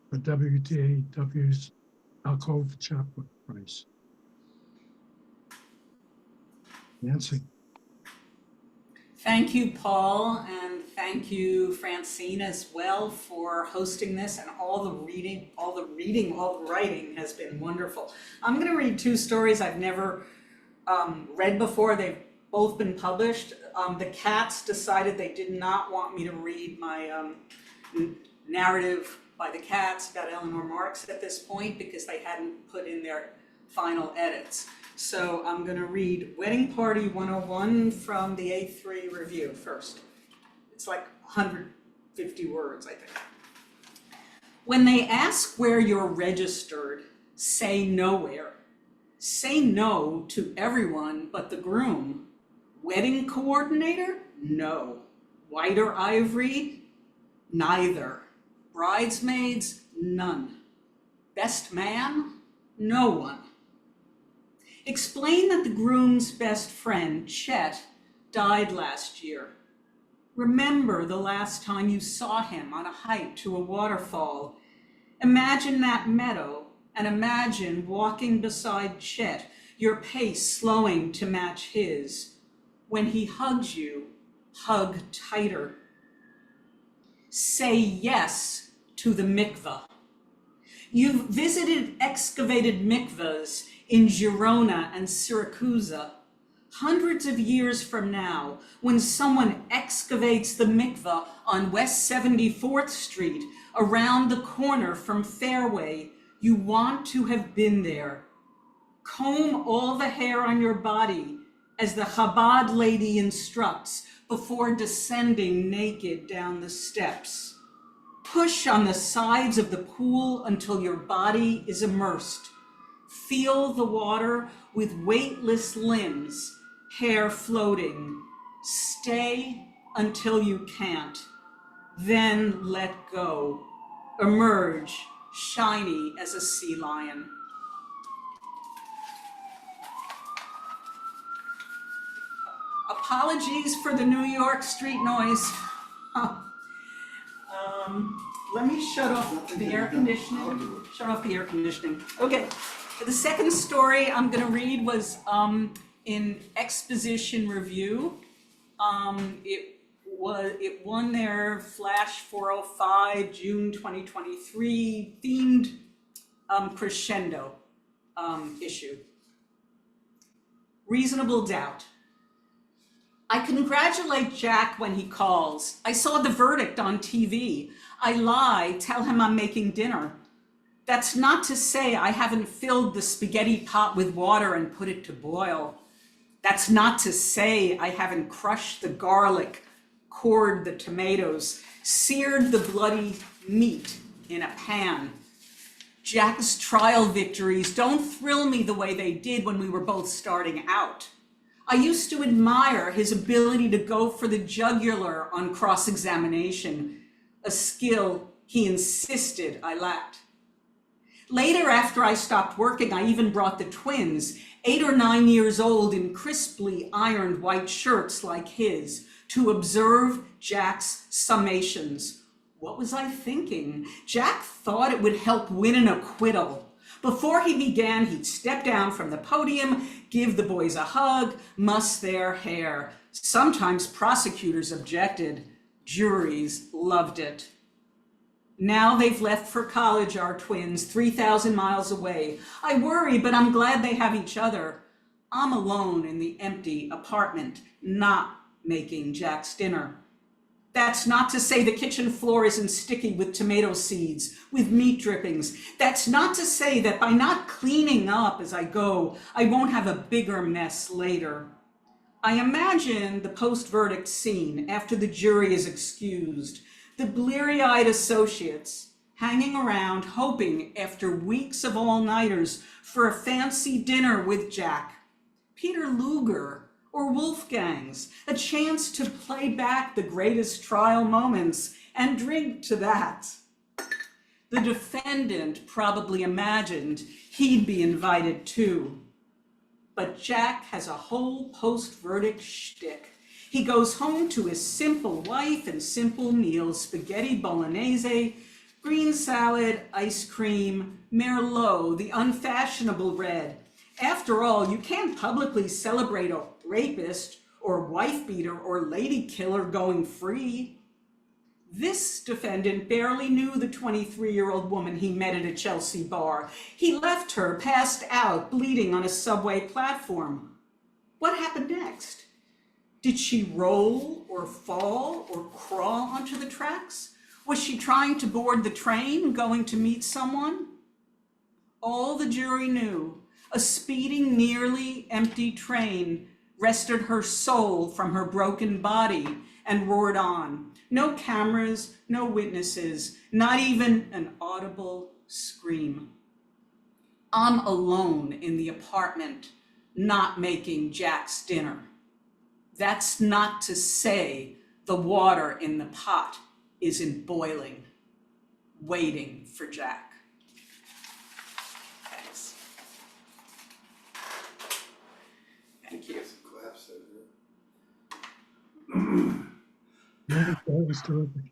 for WTAW's Alcove Chapter Prize. Nancy. Thank you, Paul, and thank you, Francine, as well, for hosting this, and all the writing has been wonderful. I'm going to read two stories I've never read before. They've both been published. The Cats decided they did not want me to read my narrative by the Cats about Eleanor Marx at this point because they hadn't put in their final edits. So I'm going to read Wedding Party 101 from the A3 review first. It's like 150 words, I think. When they ask where you're registered, say nowhere. Say no to everyone but the groom. Wedding coordinator? No. White or ivory? Neither. Bridesmaids? None. Best man? No one. Explain that the groom's best friend, Chet, died last year. Remember the last time you saw him on a hike to a waterfall. Imagine that meadow and imagine walking beside Chet, your pace slowing to match his. When he hugs you, hug tighter. Say yes to the mikveh. You've visited excavated mikvahs in Girona and Syracuse. Hundreds of years from now, when someone excavates the mikveh on West 74th Street, around the corner from Fairway, you want to have been there. Comb all the hair on your body, as the Chabad lady instructs, before descending naked down the steps. Push on the sides of the pool until your body is immersed. Feel the water with weightless limbs, hair floating. Stay until you can't. Then let go. Emerge, shiny as a sea lion. Apologies for the New York street noise. Let me shut off the air conditioning. Shut off the air conditioning. Okay. The second story I'm going to read was in Exposition Review. It won their Flash 405 June 2023 themed crescendo issue. Reasonable Doubt. I congratulate Jack when he calls. I saw the verdict on TV. I lie, tell him I'm making dinner. That's not to say I haven't filled the spaghetti pot with water and put it to boil. That's not to say I haven't crushed the garlic, cored the tomatoes, seared the bloody meat in a pan, Jack's trial victories don't thrill me the way they did when we were both starting out. I used to admire his ability to go for the jugular on cross-examination, a skill he insisted I lacked. Later, after I stopped working, I even brought the twins, 8 or 9 years old in crisply ironed white shirts like his, to observe Jack's summations. What was I thinking? Jack thought it would help win an acquittal. Before he began, he'd step down from the podium, give the boys a hug, muss their hair. Sometimes prosecutors objected. Juries loved it. Now they've left for college, our twins, 3,000 miles away. I worry, but I'm glad they have each other. I'm alone in the empty apartment, not making Jack's dinner. That's not to say the kitchen floor isn't sticky with tomato seeds, with meat drippings. That's not to say that by not cleaning up as I go, I won't have a bigger mess later. I imagine the post-verdict scene after the jury is excused, the bleary-eyed associates hanging around hoping after weeks of all-nighters for a fancy dinner with Jack, Peter Luger, or Wolfgang's, a chance to play back the greatest trial moments and drink to that. The defendant probably imagined he'd be invited too. But Jack has a whole post-verdict shtick. He goes home to his simple wife and simple meals: spaghetti bolognese, green salad, ice cream, Merlot, the unfashionable red. After all, you can't publicly celebrate a rapist or wife beater or lady killer going free. This defendant barely knew the 23-year-old woman he met at a Chelsea bar. He left her passed out, bleeding on a subway platform. What happened next? Did she roll or fall or crawl onto the tracks? Was she trying to board the train, going to meet someone? All the jury knew: a speeding, nearly empty train wrested her soul from her broken body and roared on. No cameras, no witnesses, not even an audible scream. I'm alone in the apartment, not making Jack's dinner. That's not to say the water in the pot isn't boiling, waiting for Jack. Thanks. Thank you. That was terrific.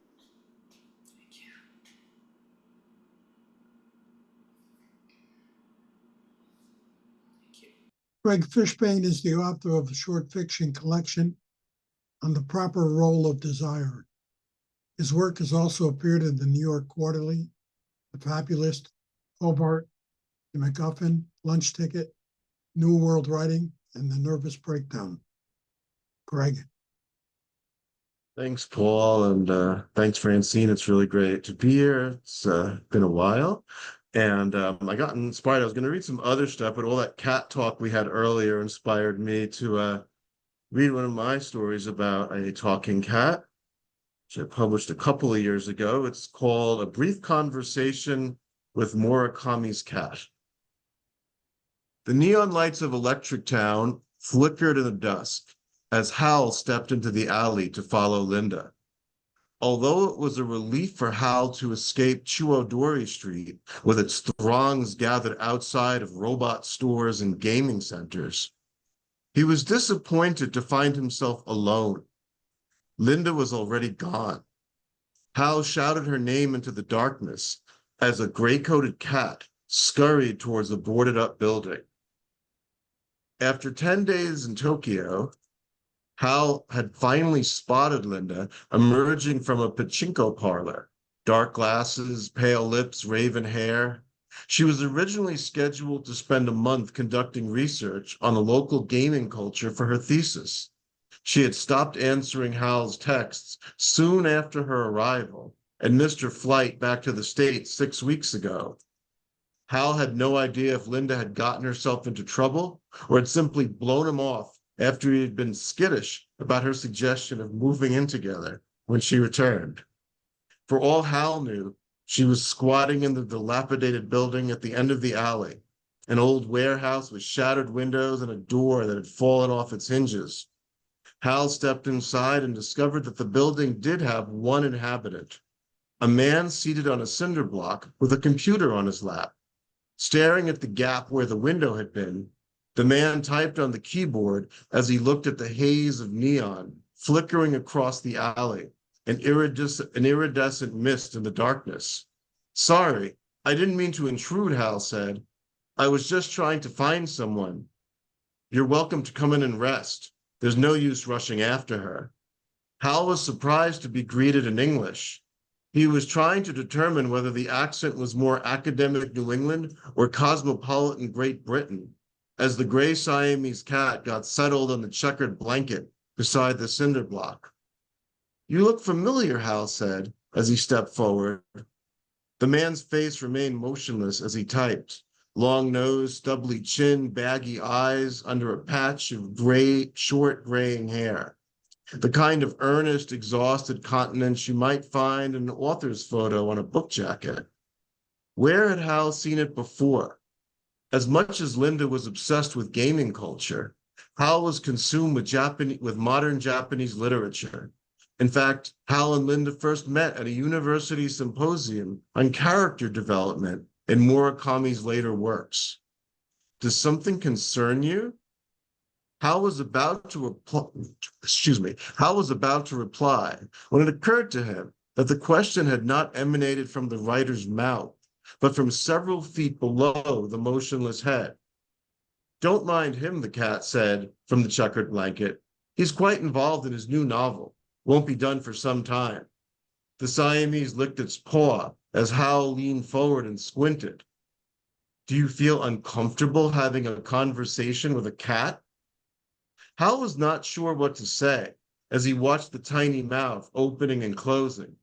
Thank you. Thank you. Greg Fishbane is the author of a short fiction collection on the proper role of desire. His work has also appeared in the New York Quarterly, The Fabulist, Hobart, The MacGuffin, Lunch Ticket, New World Writing, and The Nervous Breakdown. Greg. Thanks, Paul, and thanks, Francine. It's really great to be here. It's been a while, and I got inspired. I was going to read some other stuff, but all that cat talk we had earlier inspired me to read one of my stories about a talking cat, which I published a couple of years ago. It's called A Brief Conversation with Murakami's Cat. The neon lights of Electric Town flickered in the dusk as Hal stepped into the alley to follow Linda. Although it was a relief for Hal to escape Chuodori Street with its throngs gathered outside of robot stores and gaming centers, he was disappointed to find himself alone. Linda was already gone. Hal shouted her name into the darkness as a gray-coated cat scurried towards the boarded-up building. After 10 days in Tokyo, Hal had finally spotted Linda emerging from a pachinko parlor. Dark glasses, pale lips, raven hair. She was originally scheduled to spend a month conducting research on the local gaming culture for her thesis. She had stopped answering Hal's texts soon after her arrival and missed her flight back to the States 6 weeks ago. Hal had no idea if Linda had gotten herself into trouble or had simply blown him off after he had been skittish about her suggestion of moving in together when she returned. For all Hal knew, She was squatting in the dilapidated building at the end of the alley, an old warehouse with shattered windows and a door that had fallen off its hinges. Hal stepped inside and discovered that the building did have one inhabitant, a man seated on a cinder block with a computer on his lap. Staring at the gap where the window had been, the man typed on the keyboard as he looked at the haze of neon flickering across the alley, an iridescent mist in the darkness. Sorry, I didn't mean to intrude, Hal said. I was just trying to find someone. You're welcome to come in and rest. There's no use rushing after her. Hal was surprised to be greeted in English. He was trying to determine whether the accent was more academic New England or cosmopolitan Great Britain, as the gray Siamese cat got settled on the checkered blanket beside the cinder block. You look familiar, Hal said, as he stepped forward. The man's face remained motionless as he typed, long nose, stubbly chin, baggy eyes under a patch of short graying hair. The kind of earnest, exhausted countenance you might find in an author's photo on a book jacket. Where had Hal seen it before? As much as Linda was obsessed with gaming culture, Hal was consumed with modern Japanese literature. In fact, Hal and Linda first met at a university symposium on character development in Murakami's later works. Does something concern you? Hal was about to reply when it occurred to him that the question had not emanated from the writer's mouth, but from several feet below the motionless head. Don't mind him, the cat said from the checkered blanket. He's quite involved in his new novel. Won't be done for some time. The Siamese licked its paw as Hal leaned forward and squinted. Do you feel uncomfortable having a conversation with a cat? Hal was not sure what to say as he watched the tiny mouth opening and closing.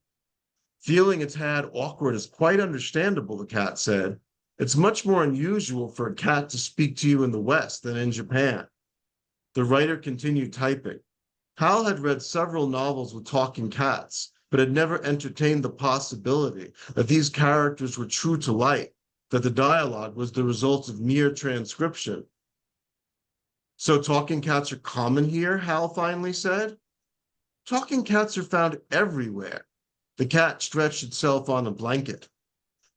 Feeling its head awkward is quite understandable, the cat said. It's much more unusual for a cat to speak to you in the West than in Japan. The writer continued typing. Hal had read several novels with talking cats, but had never entertained the possibility that these characters were true to life, that the dialogue was the result of mere transcription. So talking cats are common here, Hal finally said. Talking cats are found everywhere. The cat stretched itself on the blanket.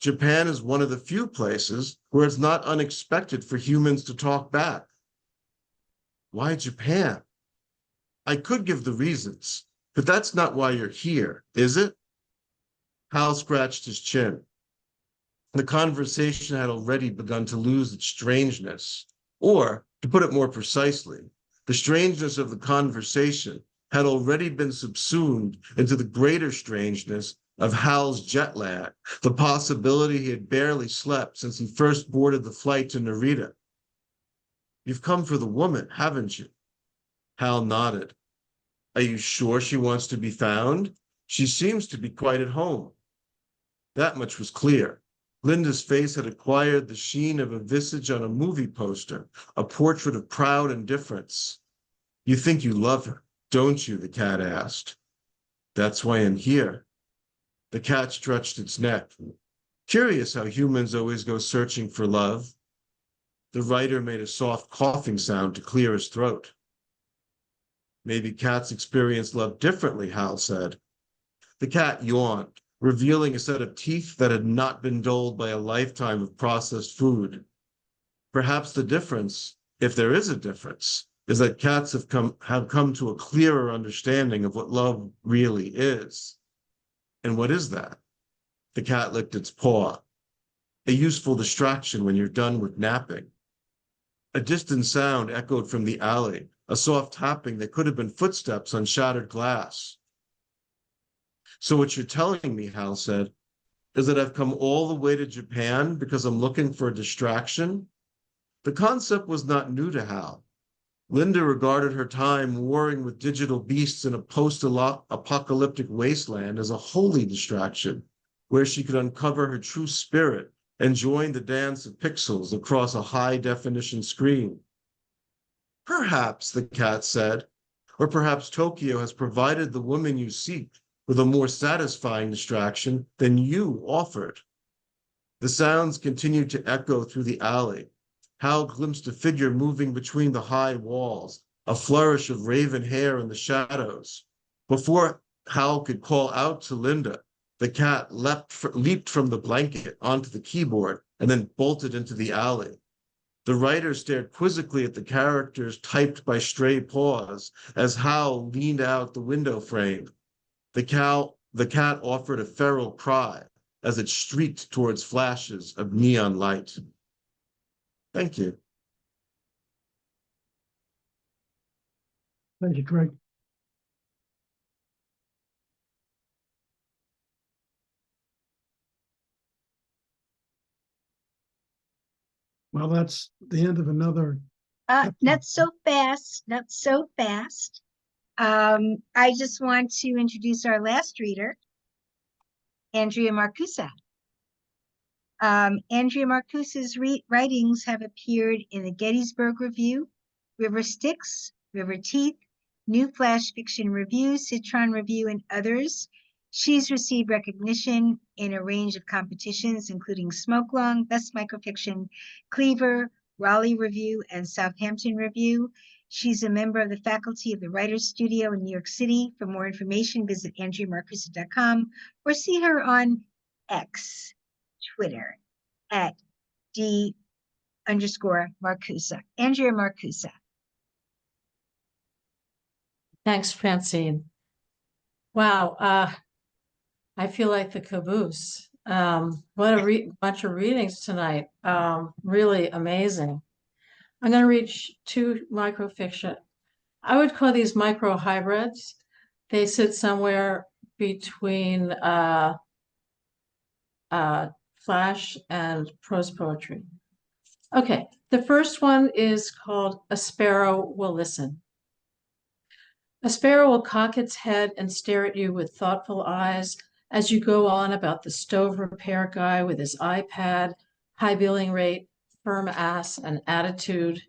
Japan is one of the few places where it's not unexpected for humans to talk back. Why Japan? I could give the reasons, but that's not why you're here, is it? Hal scratched his chin. The conversation had already begun to lose its strangeness, or, to put it more precisely, the strangeness of the conversation had already been subsumed into the greater strangeness of Hal's jet lag, the possibility he had barely slept since he first boarded the flight to Narita. You've come for the woman, haven't you? Hal nodded. Are you sure she wants to be found? She seems to be quite at home. That much was clear. Linda's face had acquired the sheen of a visage on a movie poster, a portrait of proud indifference. You think you love her, don't you? The cat asked. That's why I'm here. The cat stretched its neck. Curious how humans always go searching for love. The writer made a soft coughing sound to clear his throat. Maybe cats experience love differently, Hal said. The cat yawned, revealing a set of teeth that had not been dulled by a lifetime of processed food. Perhaps the difference, if there is a difference, is that cats have come to a clearer understanding of what love really is. And what is that? The cat licked its paw. A useful distraction when you're done with napping. A distant sound echoed from the alley, a soft tapping that could have been footsteps on shattered glass. So what you're telling me, Hal said, is that I've come all the way to Japan because I'm looking for a distraction? The concept was not new to Hal. Linda regarded her time warring with digital beasts in a post-apocalyptic wasteland as a holy distraction, where she could uncover her true spirit and join the dance of pixels across a high-definition screen. Perhaps, the cat said, or perhaps Tokyo has provided the woman you seek, with a more satisfying distraction than you offered. The sounds continued to echo through the alley. Hal glimpsed a figure moving between the high walls, a flourish of raven hair in the shadows. Before Hal could call out to Linda, the cat leaped from the blanket onto the keyboard and then bolted into the alley. The writer stared quizzically at the characters typed by stray paws as Hal leaned out the window frame. The cat offered a feral cry as it streaked towards flashes of neon light. Thank you. Thank you, Greg. Well, that's the end of another. Not so fast, not so fast. I just want to introduce our last reader, Andrea Marcusa. Andrea Marcusa's writings have appeared in the Gettysburg Review, River Styx, River Teeth, New Flash Fiction Review, Citron Review, and others. She's received recognition in a range of competitions, including Smoke Long, Best Microfiction, Cleaver, Raleigh Review, and Southampton Review. She's a member of the faculty of the Writers Studio in New York City. For more information, visit AndreaMarcusa.com or see her on X, Twitter, at @D_Marcusa. Andrea Marcusa. Thanks, Francine. Wow, I feel like the caboose. What a bunch of readings tonight. Really amazing. I'm going to read two microfiction. I would call these micro hybrids. They sit somewhere between flash and prose poetry. Okay, the first one is called A Sparrow Will Listen. A sparrow will cock its head and stare at you with thoughtful eyes as you go on about the stove repair guy with his iPad, high billing rate, firm ass, and attitude,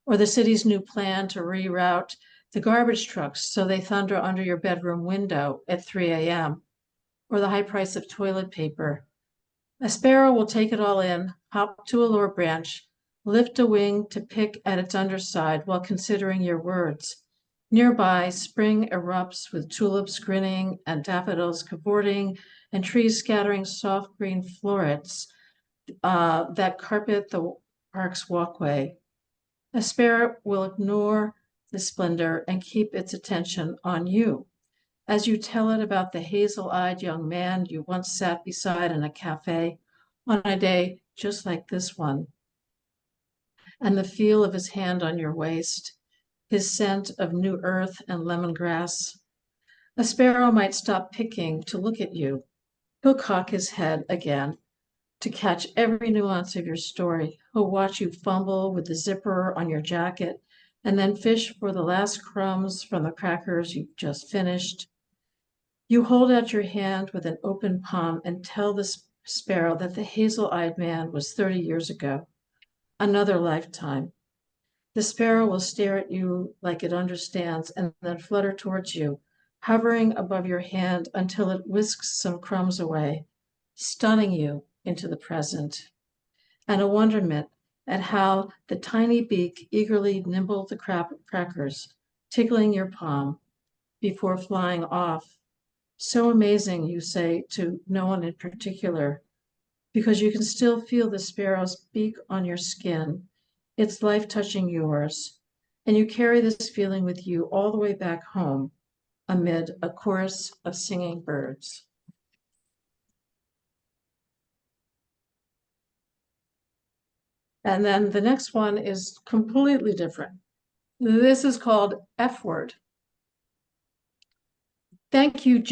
or the city's new plan to reroute the garbage trucks so they thunder under your bedroom window at 3 a.m., or the high price of toilet paper. A sparrow will take it all in, hop to a lower branch, lift a wing to pick at its underside while considering your words. Nearby, spring erupts with tulips grinning and daffodils cavorting and trees scattering soft green florets that carpet the park's walkway. A sparrow will ignore the splendor and keep its attention on you as you tell it about the hazel-eyed young man you once sat beside in a cafe on a day just like this one, and the feel of his hand on your waist, his scent of new earth and lemongrass. A sparrow might stop picking to look at you. He'll cock his head again to catch every nuance of your story. He'll watch you fumble with the zipper on your jacket and then fish for the last crumbs from the crackers you've just finished. You hold out your hand with an open palm and tell the sparrow that the hazel-eyed man was 30 years ago, another lifetime. The sparrow will stare at you like it understands and then flutter towards you, hovering above your hand until it whisks some crumbs away, stunning you into the present, and a wonderment at how the tiny beak eagerly nibbled the crackers, tickling your palm before flying off. So amazing, you say to no one in particular, because you can still feel the sparrow's beak on your skin, its life touching yours, and you carry this feeling with you all the way back home amid a chorus of singing birds. And then the next one is completely different. This is called F Word. Thank you,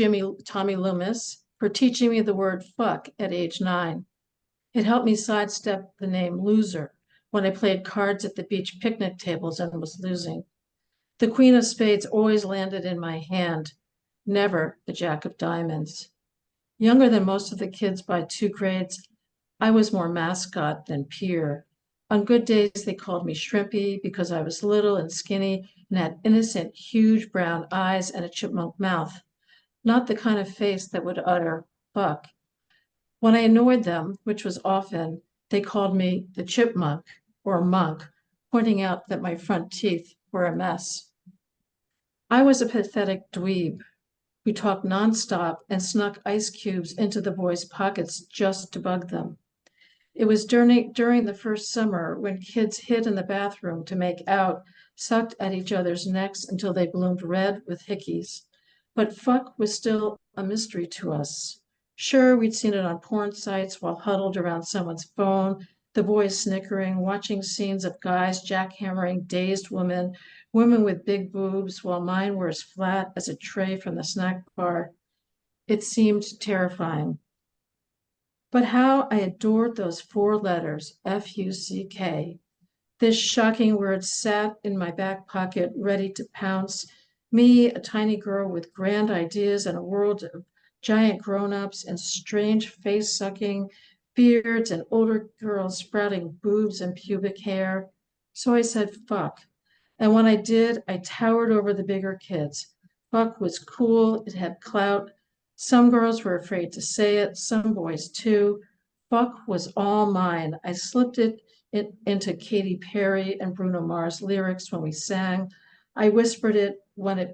Tommy Loomis, for teaching me the word fuck at age 9. It helped me sidestep the name loser when I played cards at the beach picnic tables and was losing. The Queen of Spades always landed in my hand, never the Jack of Diamonds. Younger than most of the kids by 2 grades, I was more mascot than peer. On good days, they called me Shrimpy because I was little and skinny and had innocent, huge brown eyes and a chipmunk mouth. not the kind of face that would utter fuck. When I annoyed them, which was often, they called me the chipmunk or monk, pointing out that my front teeth were a mess. I was a pathetic dweeb who talked nonstop and snuck ice cubes into the boys' pockets just to bug them. It was during the first summer when kids hid in the bathroom to make out, sucked at each other's necks until they bloomed red with hickeys. But fuck was still a mystery to us. Sure, we'd seen it on porn sites while huddled around someone's phone, the boys snickering, watching scenes of guys jackhammering dazed women with big boobs, while mine were as flat as a tray from the snack bar. It seemed terrifying. But how I adored those 4 letters, F-U-C-K. This shocking word sat in my back pocket, ready to pounce. Me, a tiny girl with grand ideas and a world of giant grown-ups and strange face-sucking beards and older girls sprouting boobs and pubic hair. So I said, fuck. And when I did, I towered over the bigger kids. Fuck was cool. It had clout. Some girls were afraid to say it, some boys too. Fuck was all mine. I slipped it into Katy Perry and Bruno Mars lyrics when we sang. I whispered it when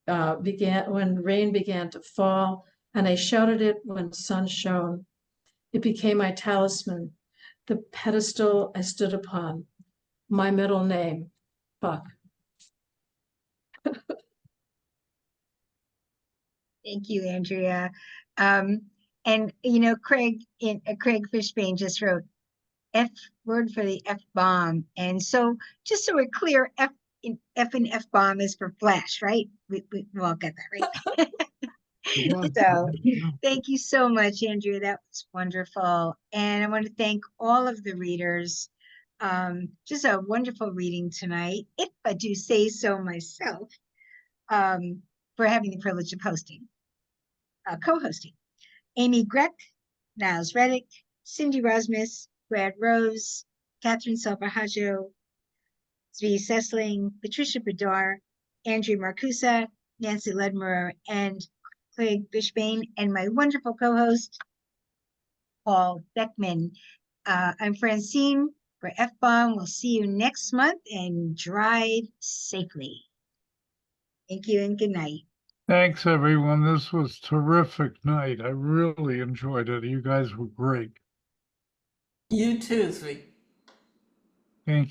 when rain began to fall, and I shouted it when sun shone. It became my talisman, the pedestal I stood upon, my middle name, fuck. Thank you, Andrea. And you know, Craig Fishbane just wrote F word for the FBOMB. And so just so we're clear, F in FBOMB is for flash, right? We all get that, right? So thank you so much, Andrea. That was wonderful. And I want to thank all of the readers. Just a wonderful reading tonight, if I do say so myself, for having the privilege of co-hosting. Amy Grech, Niles Reddick, Cindy Rosmus, Brad Rose, Kathryn Silver-Hajo, Zvi Sesling, Patricia Bidar, Andrea Marcusa, Nancy Ludmerer, and Craig Fishbane, and my wonderful co-host, Paul Beckman. I'm Francine for FBOMB. We'll see you next month, and drive safely. Thank you and good night. Thanks, everyone. This was terrific night. I really enjoyed it. You guys were great. You too, Zvi.